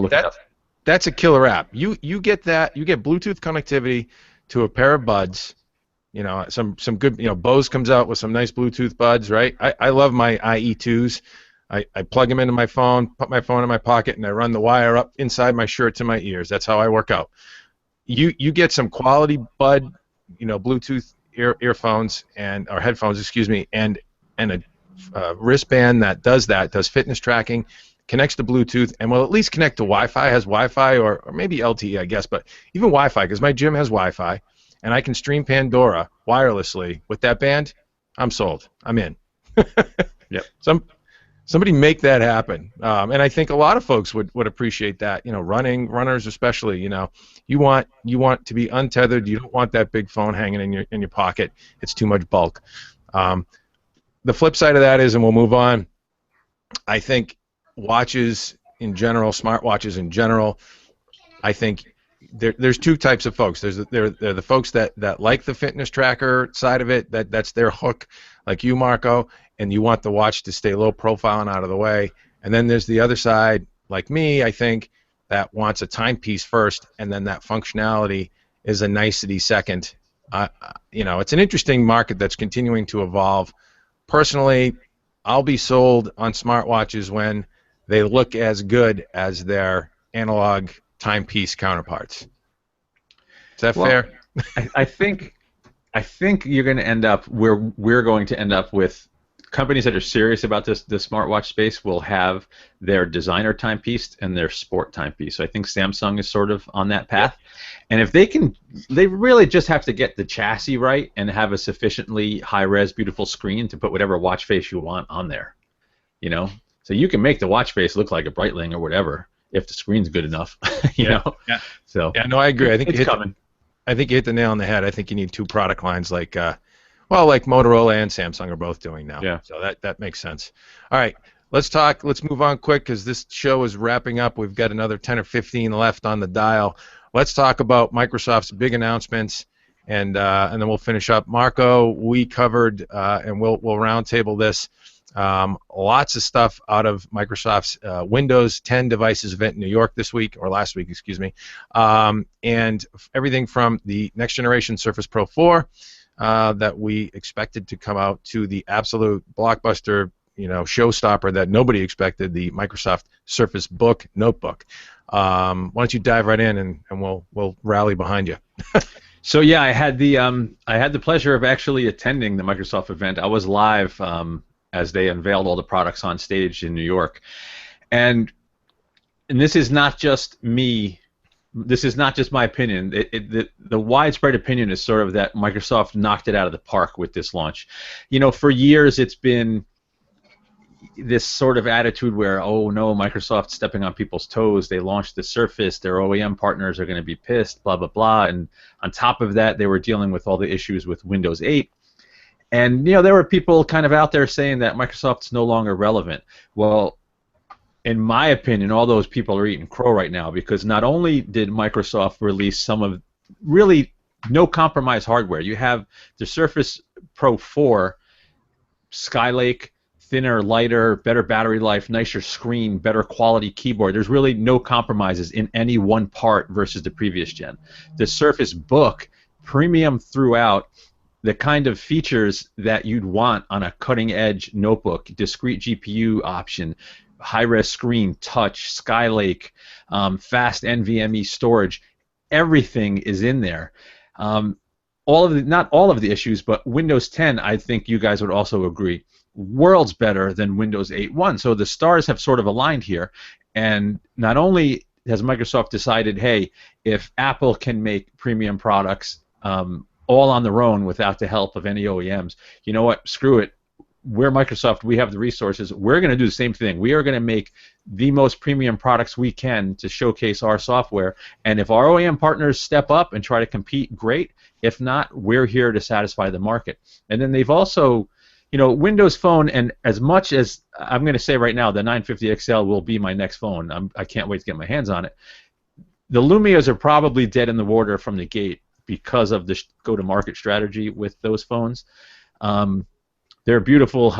that's a killer app. You get that. You get Bluetooth connectivity to a pair of buds. Some good. Bose comes out with some nice Bluetooth buds, right? I love my IE2s. I plug them into my phone, put my phone in my pocket, and I run the wire up inside my shirt to my ears. That's how I work out. You get some quality bud, Bluetooth earphones or headphones, excuse me, and a wristband that does fitness tracking, connects to Bluetooth, and will at least connect to Wi-Fi, has Wi-Fi or maybe LTE, I guess, but even Wi-Fi, because my gym has Wi-Fi, and I can stream Pandora wirelessly with that band. I'm sold. I'm in. Yep. Somebody make that happen, and I think a lot of folks would appreciate that. Runners especially. You want to be untethered. You don't want that big phone hanging in your pocket. It's too much bulk. The flip side of that is, and we'll move on, I think watches in general, smartwatches in general, I think there's two types of folks. They're the folks that like the fitness tracker side of it, that's their hook, like you, Marco, and you want the watch to stay low profile and out of the way. And then there's the other side, like me, I think, that wants a timepiece first, and then that functionality is a nicety second. It's an interesting market that's continuing to evolve. Personally, I'll be sold on smartwatches when they look as good as their analog timepiece counterparts. Is that fair? I think you're going to end up where we're going to end up with companies that are serious about the smartwatch space will have their designer timepiece and their sport timepiece. So I think Samsung is sort of on that path. And if they really just have to get the chassis right and have a sufficiently high-res, beautiful screen to put whatever watch face you want on there. So you can make the watch face look like a Breitling or whatever if the screen's good enough. Yeah. So no, I agree. I think it's coming. I think you hit the nail on the head. I think you need two product lines like Motorola and Samsung are both doing now. Yeah. So that makes sense. All right, let's move on quick because this show is wrapping up. We've got another 10 or 15 left on the dial. Let's talk about Microsoft's big announcements, and then we'll finish up. Marco, we covered, and we'll roundtable this. Lots of stuff out of Microsoft's Windows 10 devices event in New York this week, or last week, excuse me, and everything from the next generation Surface Pro 4 that we expected to come out to the absolute blockbuster, showstopper that nobody expected, the Microsoft Surface Book notebook. Why don't you dive right in and we'll rally behind you. So yeah, I had the pleasure of actually attending the Microsoft event. I was live as they unveiled all the products on stage in New York, and this is not just me. This is not just my opinion. The widespread opinion is sort of that Microsoft knocked it out of the park with this launch. For years it's been this sort of attitude where, oh no, Microsoft's stepping on people's toes. They launched the Surface. Their OEM partners are going to be pissed, blah, blah, blah. And on top of that, they were dealing with all the issues with Windows 8. And, there were people kind of out there saying that Microsoft's no longer relevant. Well, in my opinion, all those people are eating crow right now because not only did Microsoft release some of really no compromise hardware. You have the Surface Pro 4, Skylake, thinner, lighter, better battery life, nicer screen, better quality keyboard. There's really no compromises in any one part versus the previous gen. The Surface Book, premium throughout, the kind of features that you'd want on a cutting-edge notebook, discrete GPU option, high-res screen, touch, Skylake, fast NVMe storage, everything is in there. Not all of the issues, but Windows 10, I think you guys would also agree, worlds better than Windows 8.1. So the stars have sort of aligned here, and not only has Microsoft decided, hey, if Apple can make premium products all on their own without the help of any OEMs, you know what, screw it. We're Microsoft, we have the resources, we're going to do the same thing. We are going to make the most premium products we can to showcase our software, and if our OEM partners step up and try to compete, great. If not, we're here to satisfy the market. And then they've also, Windows Phone, and as much as I'm going to say right now, the 950 XL will be my next phone. I can't wait to get my hands on it. The Lumias are probably dead in the water from the gate because of the go-to-market strategy with those phones. They're beautiful,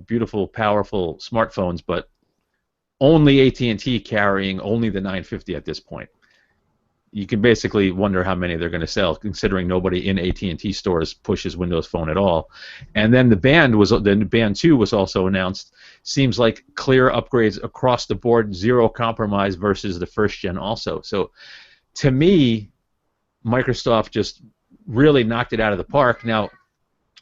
beautiful, powerful smartphones, but only AT&T carrying only the 950 at this point. You can basically wonder how many they're going to sell, considering nobody in AT&T stores pushes Windows Phone at all. And then the Band 2 was also announced. Seems like clear upgrades across the board, zero compromise versus the first gen also. So to me, Microsoft just really knocked it out of the park. Now,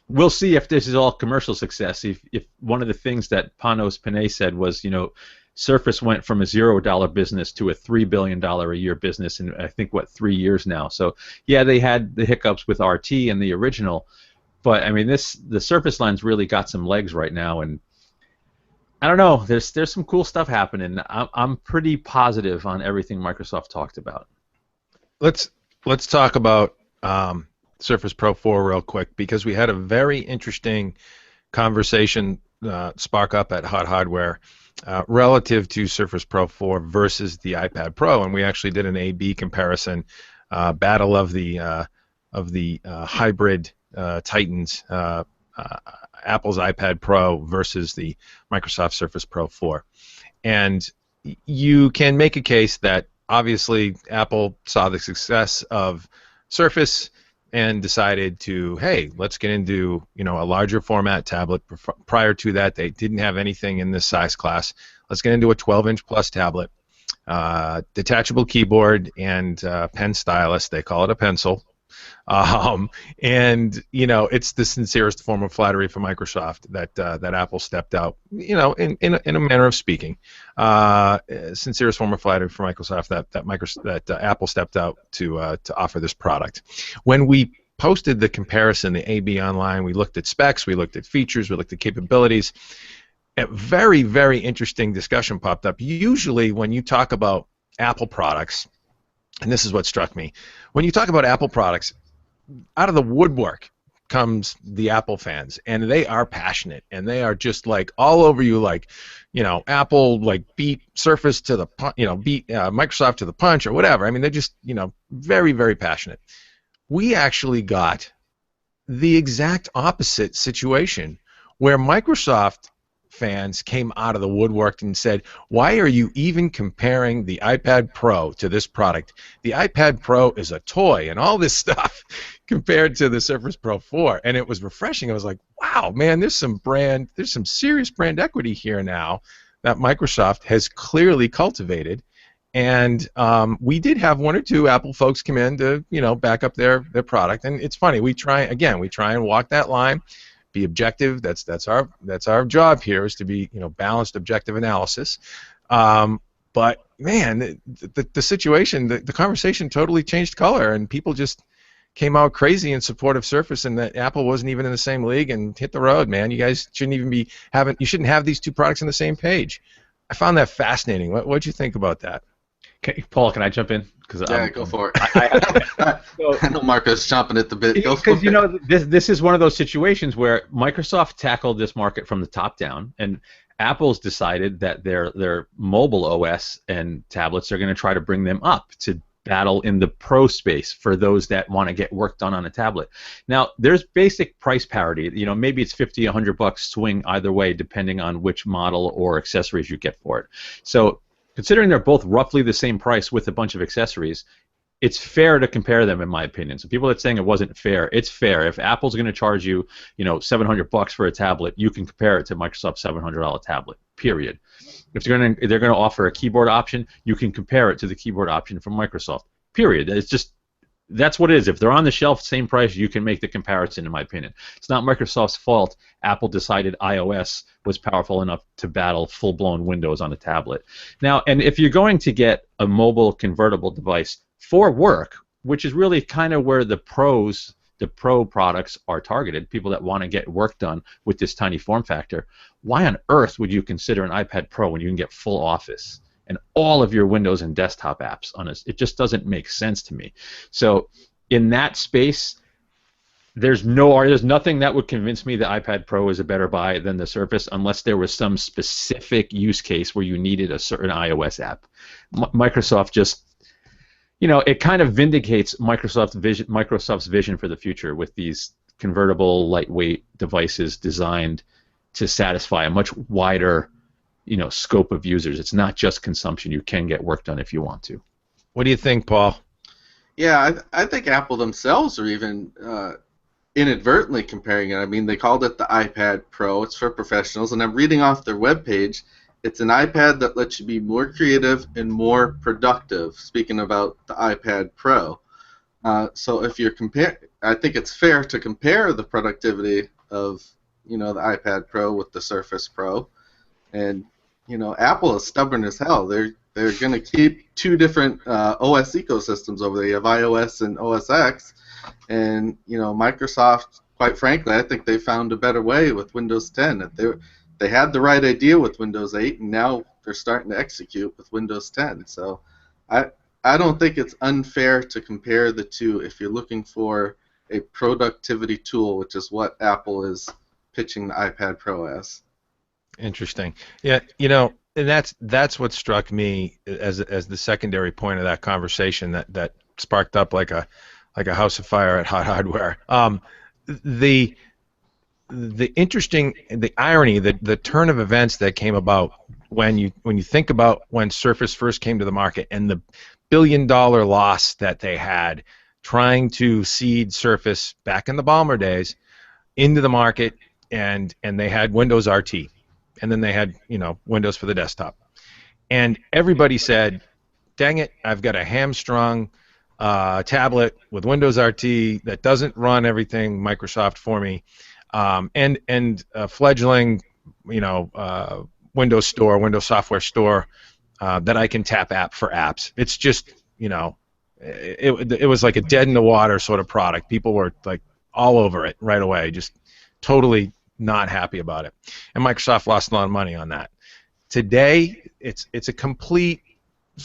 we'll see if this is all commercial success. If one of the things that Panos Panay said was, Surface went from a $0 business to a $3 billion a year business in, I think, 3 years now. So, yeah, they had the hiccups with RT and the original, but, I mean, the Surface line's really got some legs right now, and I don't know. There's some cool stuff happening. I'm pretty positive on everything Microsoft talked about. Let's talk about Surface Pro 4 real quick, because we had a very interesting conversation spark up at Hot Hardware relative to Surface Pro 4 versus the iPad Pro, and we actually did an A/B comparison, battle of the hybrid titans, Apple's iPad Pro versus the Microsoft Surface Pro 4. And you can make a case that obviously Apple saw the success of Surface and decided to, hey, let's get into a larger format tablet. Prior to that, they didn't have anything in this size class. Let's get into a 12-inch plus tablet, detachable keyboard and pen stylus. They call it a pencil. And it's the sincerest form of flattery for Microsoft that Apple stepped out, in a manner of speaking, sincerest form of flattery for Microsoft that Apple stepped out to offer this product. When we posted the comparison, the AB online, we looked at specs, we looked at features, we looked at capabilities. A very, very interesting discussion popped up. Usually, when you talk about Apple products, and this is what struck me, when you talk about Apple products, out of the woodwork comes the Apple fans, and they are passionate, and they are just like all over you, like, Apple beat Surface to the beat Microsoft to the punch or whatever. I mean, they're just very, very passionate. We actually got the exact opposite situation where Microsoft fans came out of the woodwork and said, why are you even comparing the iPad Pro to this product? The iPad Pro is a toy and all this stuff compared to the Surface Pro 4. And it was refreshing. I was like, wow, man, there's some serious brand equity here now that Microsoft has clearly cultivated. And we did have one or two Apple folks come in to back up their product. And it's funny, we try and walk that line, be objective. That's our job here, is to be balanced, objective analysis. But man, the situation, the conversation totally changed color, and people just came out crazy in support of Surface, and that Apple wasn't even in the same league, and hit the road, man. You guys shouldn't even be you shouldn't have these two products on the same page. I found that fascinating. What'd you think about that? Paul, can I jump in? Yeah, go for it. I know Marco's chomping at the bit. Because this is one of those situations where Microsoft tackled this market from the top down, and Apple's decided that their mobile OS and tablets are going to try to bring them up to battle in the pro space for those that want to get work done on a tablet. Now, there's basic price parity. Maybe it's $50, $100 swing either way, depending on which model or accessories you get for it. So, considering they're both roughly the same price with a bunch of accessories, it's fair to compare them, in my opinion. So people that are saying it wasn't fair, it's fair. If Apple's going to charge you, $700 for a tablet, you can compare it to Microsoft's $700 tablet. Period. If they're going to offer a keyboard option, you can compare it to the keyboard option from Microsoft. Period. It's just, that's what it is. If they're on the shelf, same price, you can make the comparison, in my opinion. It's not Microsoft's fault Apple decided iOS was powerful enough to battle full-blown Windows on a tablet. Now, and if you're going to get a mobile convertible device for work, which is really kind of where the pro products are targeted, people that want to get work done with this tiny form factor, why on earth would you consider an iPad Pro when you can get full Office and all of your Windows and desktop apps on it? It just doesn't make sense to me. So in that space, there's nothing that would convince me the iPad Pro is a better buy than the Surface, unless there was some specific use case where you needed a certain iOS app. Microsoft just, it kind of vindicates Microsoft's vision for the future with these convertible, lightweight devices designed to satisfy a much wider, scope of users. It's not just consumption. You can get work done if you want to. What do you think, Paul? Yeah, I think Apple themselves are even inadvertently comparing it. I mean, they called it the iPad Pro. It's for professionals, and I'm reading off their webpage. It's an iPad that lets you be more creative and more productive, speaking about the iPad Pro. So if you're I think it's fair to compare the productivity of, the iPad Pro with the Surface Pro. And, Apple is stubborn as hell. They're going to keep two different OS ecosystems over there. You have iOS and OS X. And, Microsoft, quite frankly, I think they found a better way with Windows 10. They had the right idea with Windows 8, and now they're starting to execute with Windows 10. So I don't think it's unfair to compare the two if you're looking for a productivity tool, which is what Apple is pitching the iPad Pro as. Interesting. Yeah, and that's what struck me as the secondary point of that conversation that sparked up like a house of fire at Hot Hardware. The irony, the turn of events that came about when you think about when Surface first came to the market and the billion-dollar loss that they had trying to seed Surface back in the Balmer days into the market, and they had Windows RT, and then they had Windows for the desktop, and everybody said, dang it, I've got a hamstrung tablet with Windows RT that doesn't run everything Microsoft for me, and a fledgling Windows Store, Windows Software Store that I can tap app for apps. It's just, it was like a dead in the water sort of product. People were like all over it right away, just totally not happy about it. And Microsoft lost a lot of money on that. Today, it's a complete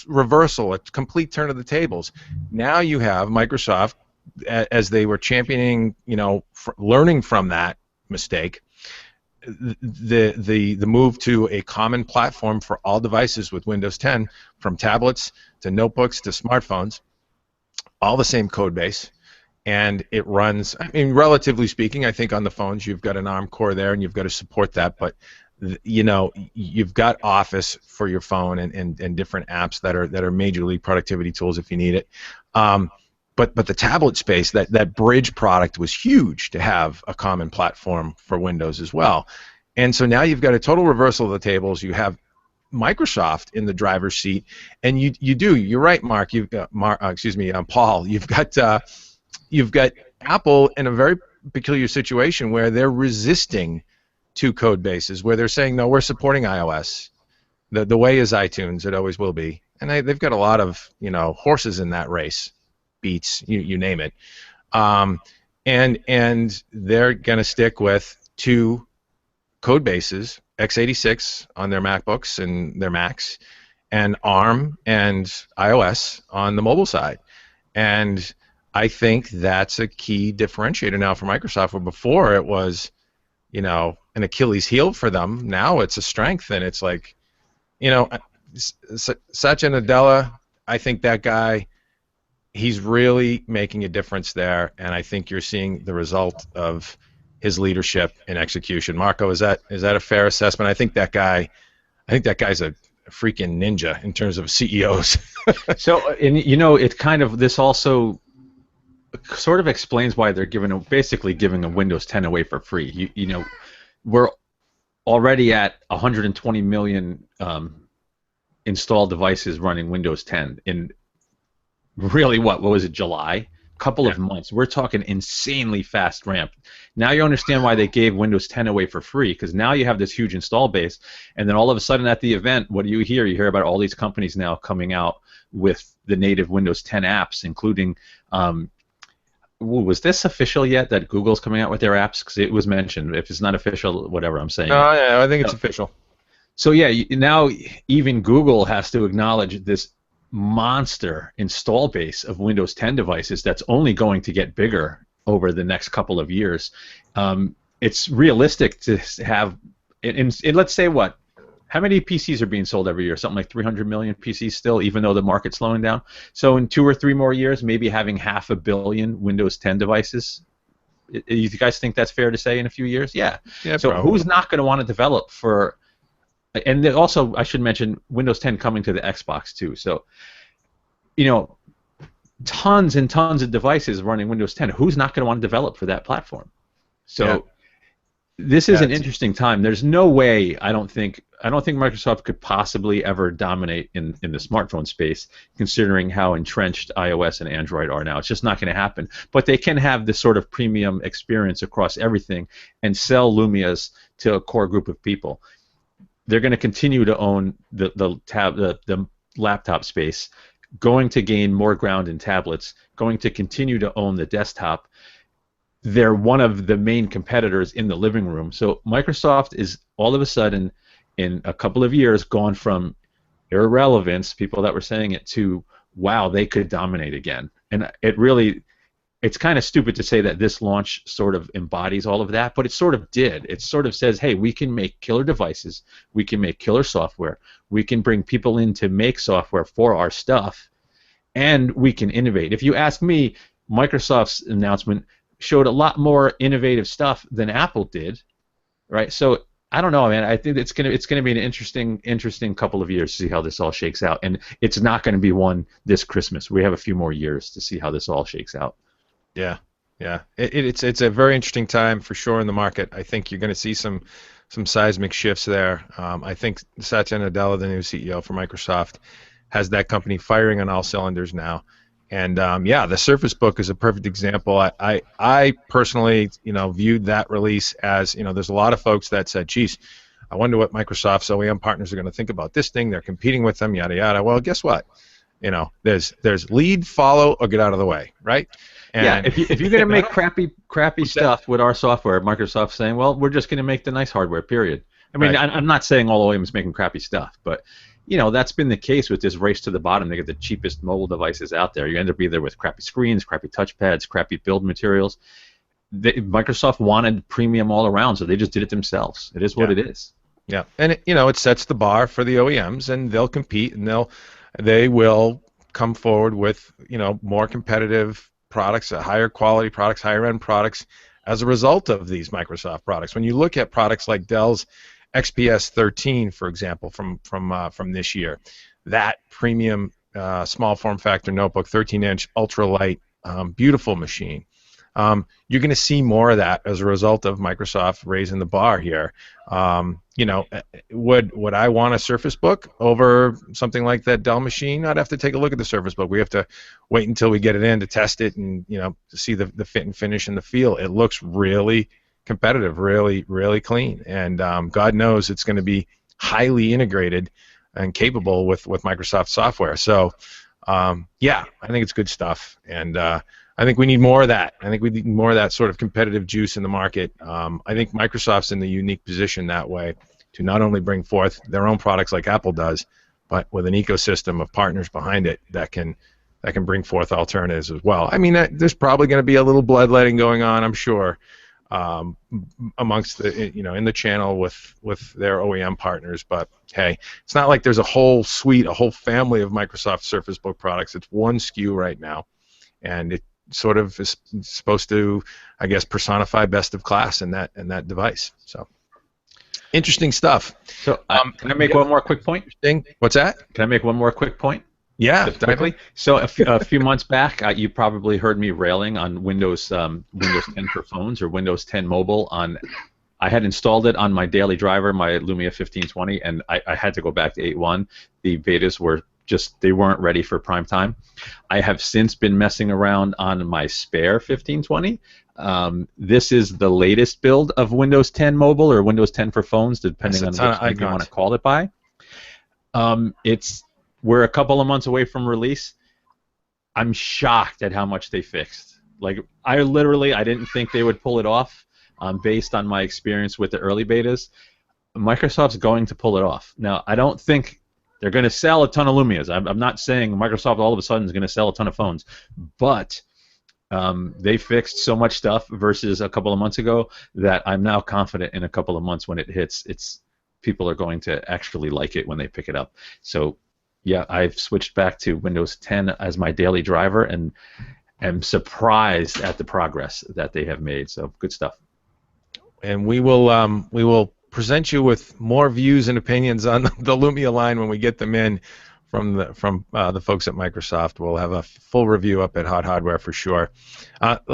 reversal, a complete turn of the tables. Now you have Microsoft, as they were championing, learning from that mistake, the move to a common platform for all devices with Windows 10, from tablets to notebooks to smartphones, all the same code base, and it runs, I mean, relatively speaking, I think on the phones you've got an ARM core there and you've got to support that, but you've got Office for your phone and different apps that are majorly productivity tools if you need it. But the tablet space, that Bridge product was huge to have a common platform for Windows as well. And so now you've got a total reversal of the tables. You have Microsoft in the driver's seat, and you're right, Mark. You've got Paul. You've got Apple in a very peculiar situation where they're resisting two code bases, where they're saying, no, we're supporting iOS. The way is iTunes. It always will be. And they've got a lot of horses in that race. Beats, you name it, and they're going to stick with two code bases, x86 on their MacBooks and their Macs, and ARM and iOS on the mobile side. And I think that's a key differentiator now for Microsoft, where before it was, an Achilles heel for them. Now it's a strength, and it's like, Satya Nadella, I think that guy, he's really making a difference there, and I think you're seeing the result of his leadership and execution. Marco, is that a fair assessment? I think that guy's a freaking ninja in terms of CEOs. So, and it kind of, this also sort of explains why they're basically giving a Windows 10 away for free. We're already at 120 million installed devices running Windows 10 in really what was it, July? Couple of months. We're talking insanely fast ramp. Now you understand why they gave Windows 10 away for free, because now you have this huge install base, and then all of a sudden at the event, what do you hear? You hear about all these companies now coming out with the native Windows 10 apps, including was this official yet that Google's coming out with their apps? Because it was mentioned. If it's not official, whatever I'm saying. No, yeah, I think it's official. So yeah, now even Google has to acknowledge this monster install base of Windows 10 devices that's only going to get bigger over the next couple of years. It's realistic to have, let's say what? How many PCs are being sold every year? Something like 300 million PCs still, even though the market's slowing down. So in 2 or 3 more years, maybe having 500 million Windows 10 devices. You guys think that's fair to say in a few years? Yeah. So probably. Who's not going to want to develop for? And also, I should mention Windows 10 coming to the Xbox too. So, tons and tons of devices running Windows 10. Who's not going to want to develop for that platform? So, this is an interesting time. There's no way, I don't think Microsoft could possibly ever dominate in the smartphone space, considering how entrenched iOS and Android are now. It's just not going to happen. But they can have this sort of premium experience across everything and sell Lumias to a core group of people. They're going to continue to own the laptop space, going to gain more ground in tablets, going to continue to own the desktop. They're one of the main competitors in the living room. So Microsoft is all of a sudden, in a couple of years, gone from irrelevance, people that were saying it, to, wow, they could dominate again. And it's kind of stupid to say that this launch sort of embodies all of that, but it sort of did. It sort of says, hey, we can make killer devices, we can make killer software, we can bring people in to make software for our stuff, and we can innovate. If you ask me, Microsoft's announcement showed a lot more innovative stuff than Apple did, right? So I don't know, man. I think it's gonna be an interesting couple of years to see how this all shakes out, and it's not going to be one this Christmas. We have a few more years to see how this all shakes out. Yeah, yeah. It's a very interesting time for sure in the market. I think you're going to see some seismic shifts there. I think Satya Nadella, the new CEO for Microsoft, has that company firing on all cylinders now. And yeah, the Surface Book is a perfect example. I personally, viewed that release as, there's a lot of folks that said, geez, I wonder what Microsoft's OEM partners are going to think about this thing. They're competing with them, yada yada. Well, guess what? There's lead, follow, or get out of the way, right? Yeah, And if you're going to make crappy stuff with our software, Microsoft's saying, well, we're just going to make the nice hardware, period. I mean, Right. I'm not saying all OEMs making crappy stuff, but that's been the case with this race to the bottom. They get the cheapest mobile devices out there. You end up either with crappy screens, crappy touchpads, crappy build materials. Microsoft wanted premium all around, so they just did it themselves. It is what it is. Yeah, and it sets the bar for the OEMs, and they'll compete, and they will come forward with more competitive products, higher quality products, higher end products as a result of these Microsoft products. When you look at products like Dell's XPS 13, for example, from this year, that premium small form factor notebook, 13-inch ultralight, beautiful machine. You're going to see more of that as a result of Microsoft raising the bar here. Would I want a Surface Book over something like that Dell machine? I'd have to take a look at the Surface Book. We have to wait until we get it in to test it and to see the fit and finish and the feel. It looks really competitive, really, really clean, and God knows it's going to be highly integrated and capable with Microsoft software. So yeah, I think it's good stuff, and I think we need more of that. I think we need more of that sort of competitive juice in the market. I think Microsoft's in the unique position that way to not only bring forth their own products like Apple does, but with an ecosystem of partners behind it that can bring forth alternatives as well. I mean, there's probably going to be a little bloodletting going on, I'm sure, amongst in the channel with their OEM partners. But hey, it's not like there's a whole suite, a whole family of Microsoft Surface Book products. It's one SKU right now, and it sort of is supposed to, I guess, personify best of class in that device. So interesting stuff. So can I make one more quick point? What's that? Can I make one more quick point? Yeah, Just quickly. So a few months back, you probably heard me railing on Windows 10 for phones or Windows 10 mobile. I had installed it on my daily driver, my Lumia 1520, and I had to go back to 8.1. The betas were they weren't ready for prime time. I have since been messing around on my spare 1520. This is the latest build of Windows 10 mobile or Windows 10 for phones, depending on which name you want to call it by. We're a couple of months away from release. I'm shocked at how much they fixed. Like, I didn't think they would pull it off based on my experience with the early betas. Microsoft's going to pull it off. Now, I don't think they're going to sell a ton of Lumias. I'm not saying Microsoft all of a sudden is going to sell a ton of phones, but they fixed so much stuff versus a couple of months ago that I'm now confident in a couple of months when it hits, people are going to actually like it when they pick it up. So, yeah, I've switched back to Windows 10 as my daily driver and am surprised at the progress that they have made. So, good stuff. And we will present you with more views and opinions on the Lumia line when we get them in from the folks at Microsoft. We'll have a full review up at Hot Hardware for sure.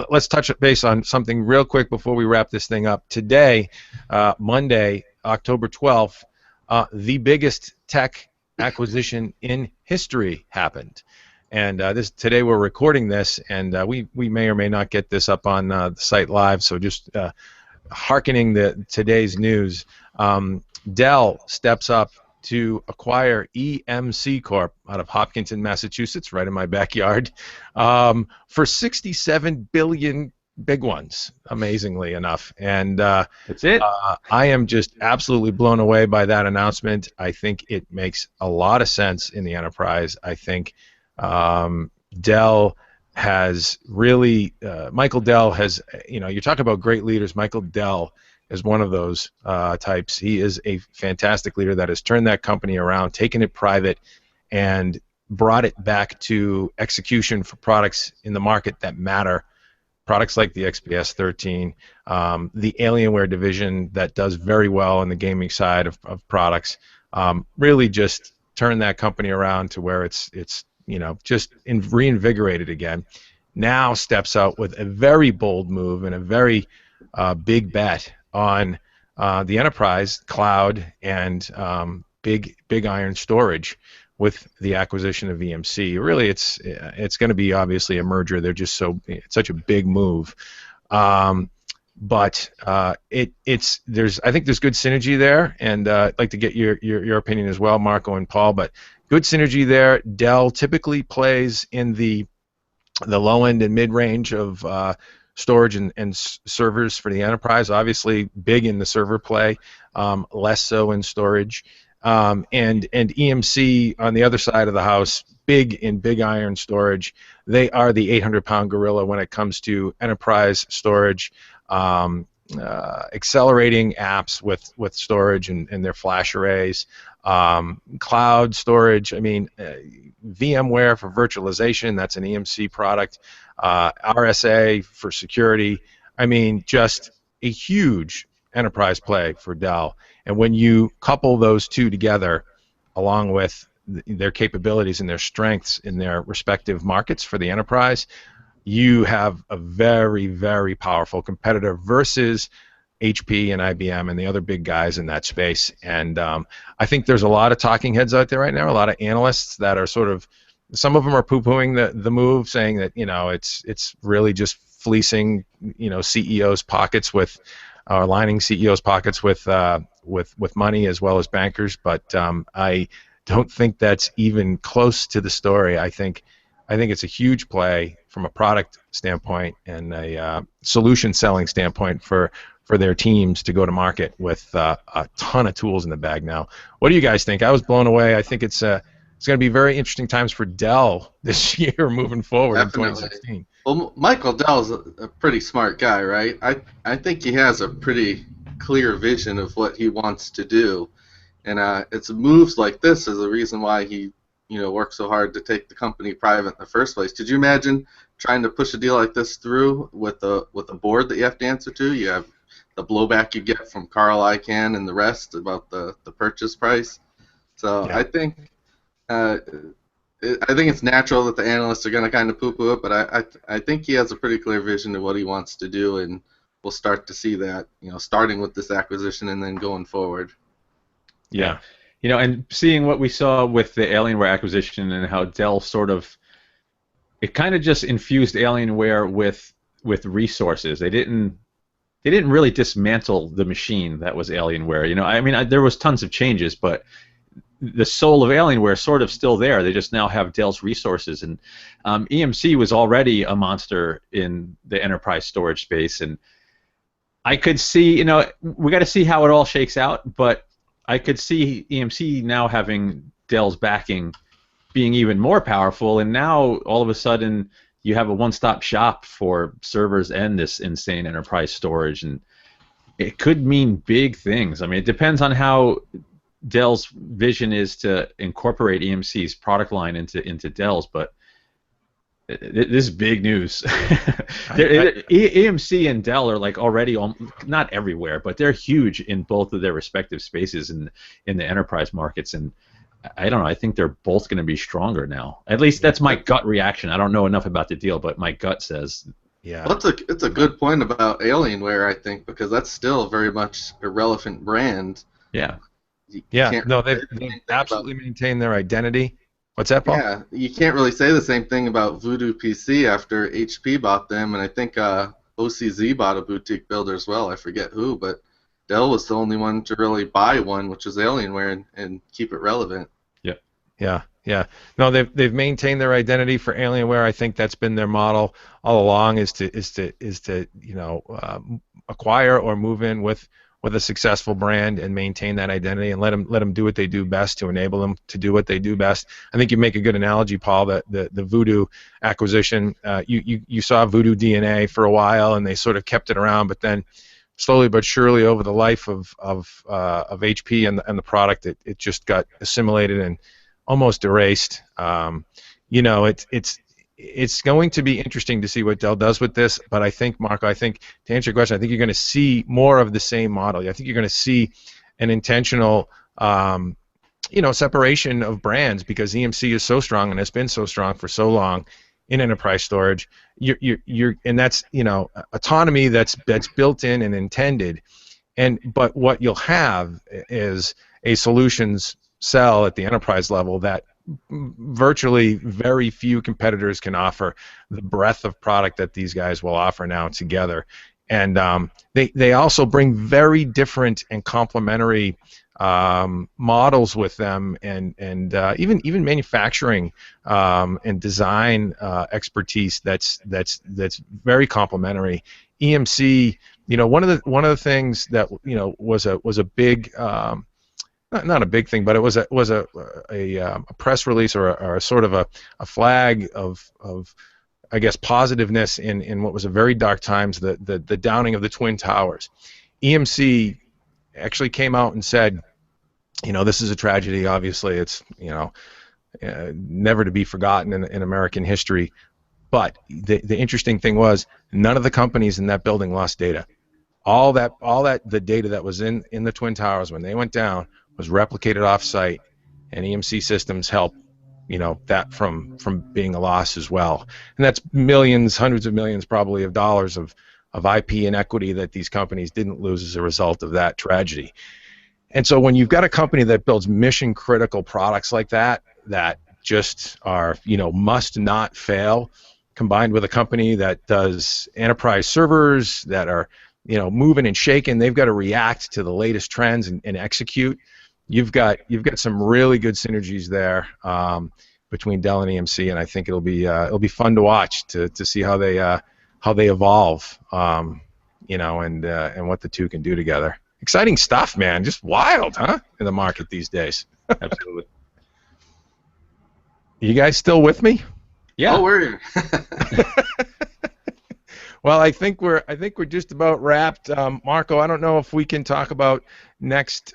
Let's touch base on something real quick before we wrap this thing up. Today, Monday, October 12th, the biggest tech acquisition in history happened. And today we're recording this, and we may or may not get this up on the site live, so just hearkening today's news, Dell steps up to acquire EMC Corp out of Hopkinton, Massachusetts, right in my backyard, for $67 billion, big ones, amazingly enough. And that's it. I am just absolutely blown away by that announcement. I think it makes a lot of sense in the enterprise. I think Dell has really, Michael Dell has, you talk about great leaders, Michael Dell is one of those types. He is a fantastic leader that has turned that company around, taken it private, and brought it back to execution for products in the market that matter products like the XPS 13, the Alienware division that does very well in the gaming side of products, really just turned that company around to where it's just reinvigorated again. Now steps out with a very bold move and a very big bet on the enterprise cloud and big iron storage with the acquisition of EMC. Really, it's going to be obviously a merger. They're just it's such a big move. But I think there's good synergy there, and I'd like to get your opinion as well, Marco and Paul. But good synergy there. Dell typically plays in the low end and mid range of storage and servers for the enterprise. Obviously, big in the server play, less so in storage. And EMC on the other side of the house, big in big iron storage. They are the 800-pound gorilla when it comes to enterprise storage, accelerating apps with storage and their flash arrays, cloud storage. I mean, VMware for virtualization, that's an EMC product. RSA for security. I mean, just a huge enterprise play for Dell. And when you couple those two together, along with their capabilities and their strengths in their respective markets for the enterprise, you have a very, very powerful competitor versus HP and IBM and the other big guys in that space. And I think there's a lot of talking heads out there right now, a lot of analysts that are sort of, some of them are poo-pooing the move, saying that it's really just fleecing CEOs' pockets with, or lining CEOs' pockets with money as well as bankers. But I don't think that's even close to the story. I think it's a huge play from a product standpoint and a solution selling standpoint for their teams to go to market with a ton of tools in the bag now. What do you guys think? I was blown away. I think it's going to be very interesting times for Dell this year moving forward. Definitely. In 2016. Well, Michael Dell's a pretty smart guy, right? I think he has a pretty clear vision of what he wants to do, and it's moves like this is the reason why he worked so hard to take the company private in the first place. Could you imagine trying to push a deal like this through with a board that you have to answer to? You have the blowback you get from Carl Icahn and the rest about the purchase price. So yeah. I think it's natural that the analysts are going to kind of poo-poo it, but I think he has a pretty clear vision of what he wants to do, and we'll start to see that, starting with this acquisition and then going forward. Yeah. And seeing what we saw with the Alienware acquisition and how Dell it kind of just infused Alienware with resources. They didn't really dismantle the machine that was Alienware. I mean, there was tons of changes, but the soul of Alienware is sort of still there. They just now have Dell's resources, and EMC was already a monster in the enterprise storage space, and I could see, we got to see how it all shakes out, but I could see EMC now having Dell's backing being even more powerful, and now all of a sudden you have a one-stop shop for servers and this insane enterprise storage, and it could mean big things. I mean, it depends on how Dell's vision is to incorporate EMC's product line into Dell's, but this is big news. EMC and Dell are like already not everywhere, but they're huge in both of their respective spaces in the enterprise markets, and I don't know. I think they're both going to be stronger now. At least that's my gut reaction. I don't know enough about the deal, but my gut says. Yeah. Well, it's a good point about Alienware, I think, because that's still very much a relevant brand. Yeah. They've absolutely maintained their identity. What's that, Paul? Yeah, you can't really say the same thing about Voodoo PC after HP bought them, and I think OCZ bought a boutique builder as well. I forget who, but Dell was the only one to really buy one, which was Alienware, and keep it relevant. Yeah. No, they've maintained their identity for Alienware. I think that's been their model all along, is to acquire or move in with a successful brand and maintain that identity and let them do what they do best to enable them to do what they do best. I think you make a good analogy, Paul, that the Voodoo acquisition, you saw Voodoo DNA for a while and they sort of kept it around, but then slowly but surely over the life of HP and the product, it just got assimilated and almost erased. It's it's going to be interesting to see what Dell does with this. But I think, Marco, I think to answer your question, I think you're going to see more of the same model. I think you're going to see an intentional separation of brands because EMC is so strong and has been so strong for so long in enterprise storage. And that's autonomy that's built in and intended. But what you'll have is a solutions sell at the enterprise level that virtually very few competitors can offer the breadth of product that these guys will offer now together. And they also bring very different and complementary models with them, and even manufacturing and design expertise that's very complementary. EMC, one of the things that was a big not a big thing, but it was a press release or a sort of a flag of I guess positiveness in what was a very dark times, the downing of the Twin Towers. EMC actually came out and said, this is a tragedy. Obviously, it's never to be forgotten in American history. But the interesting thing was none of the companies in that building lost data. All that the data that was in the Twin Towers when they went down was replicated off-site, and EMC systems helped that from being a loss as well. And that's millions, hundreds of millions probably of dollars of IP and equity that these companies didn't lose as a result of that tragedy. And so when you've got a company that builds mission critical products like that just are must not fail, combined with a company that does enterprise servers that are moving and shaking, they've got to react to the latest trends and execute. You've got some really good synergies there between Dell and EMC, and I think it'll be fun to watch to see how they evolve, and what the two can do together. Exciting stuff, man. Just wild, huh? In the market these days. Absolutely. You guys still with me? Yeah. Oh, we're here. Well, I think we're just about wrapped. Marco, I don't know if we can talk about next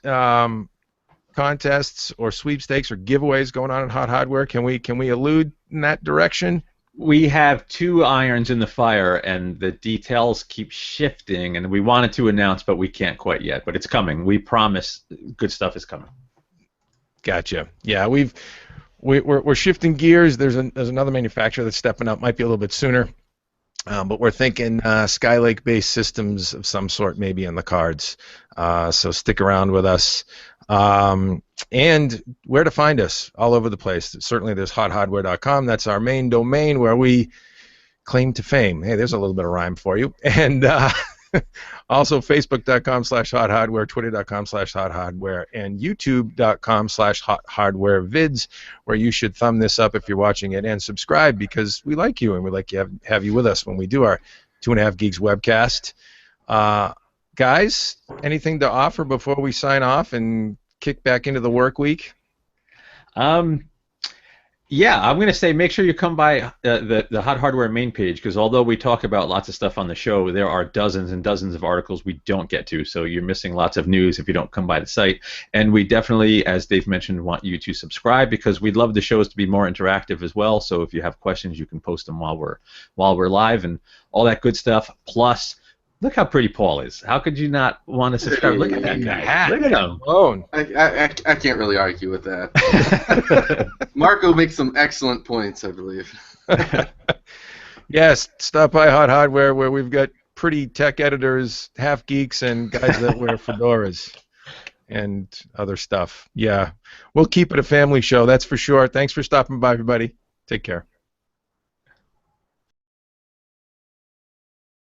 contests or sweepstakes or giveaways going on in Hot Hardware. Can we allude in that direction? We have 2 irons in the fire, and the details keep shifting, and we wanted to announce, but we can't quite yet. But it's coming. We promise good stuff is coming. Gotcha. Yeah, we're shifting gears. There's another manufacturer that's stepping up. Might be a little bit sooner, but we're thinking Skylake-based systems of some sort maybe in the cards. So stick around with us. And where to find us all over the place. Certainly there's HotHardware.com. That's our main domain where we claim to fame. Hey, there's a little bit of rhyme for you. And also Facebook.com/HotHardware, Twitter.com/HotHardware, and YouTube.com/HotHardwareVids, where you should thumb this up if you're watching it and subscribe because we like you and we like to have you with us when we do our 2.5 Geeks webcast. Guys, anything to offer before we sign off and kick back into the work week? Yeah, I'm going to say make sure you come by the Hot Hardware main page, because although we talk about lots of stuff on the show, there are dozens and dozens of articles we don't get to, so you're missing lots of news if you don't come by the site. And we definitely, as Dave mentioned, want you to subscribe because we'd love the shows to be more interactive as well, so if you have questions, you can post them while we're live and all that good stuff. Plus, look how pretty Paul is. How could you not want to subscribe? Look at that guy. Look at him. I can't really argue with that. Marco makes some excellent points, I believe. Yes, stop by Hot Hardware where we've got pretty tech editors, half geeks, and guys that wear fedoras and other stuff. Yeah, we'll keep it a family show, that's for sure. Thanks for stopping by, everybody. Take care.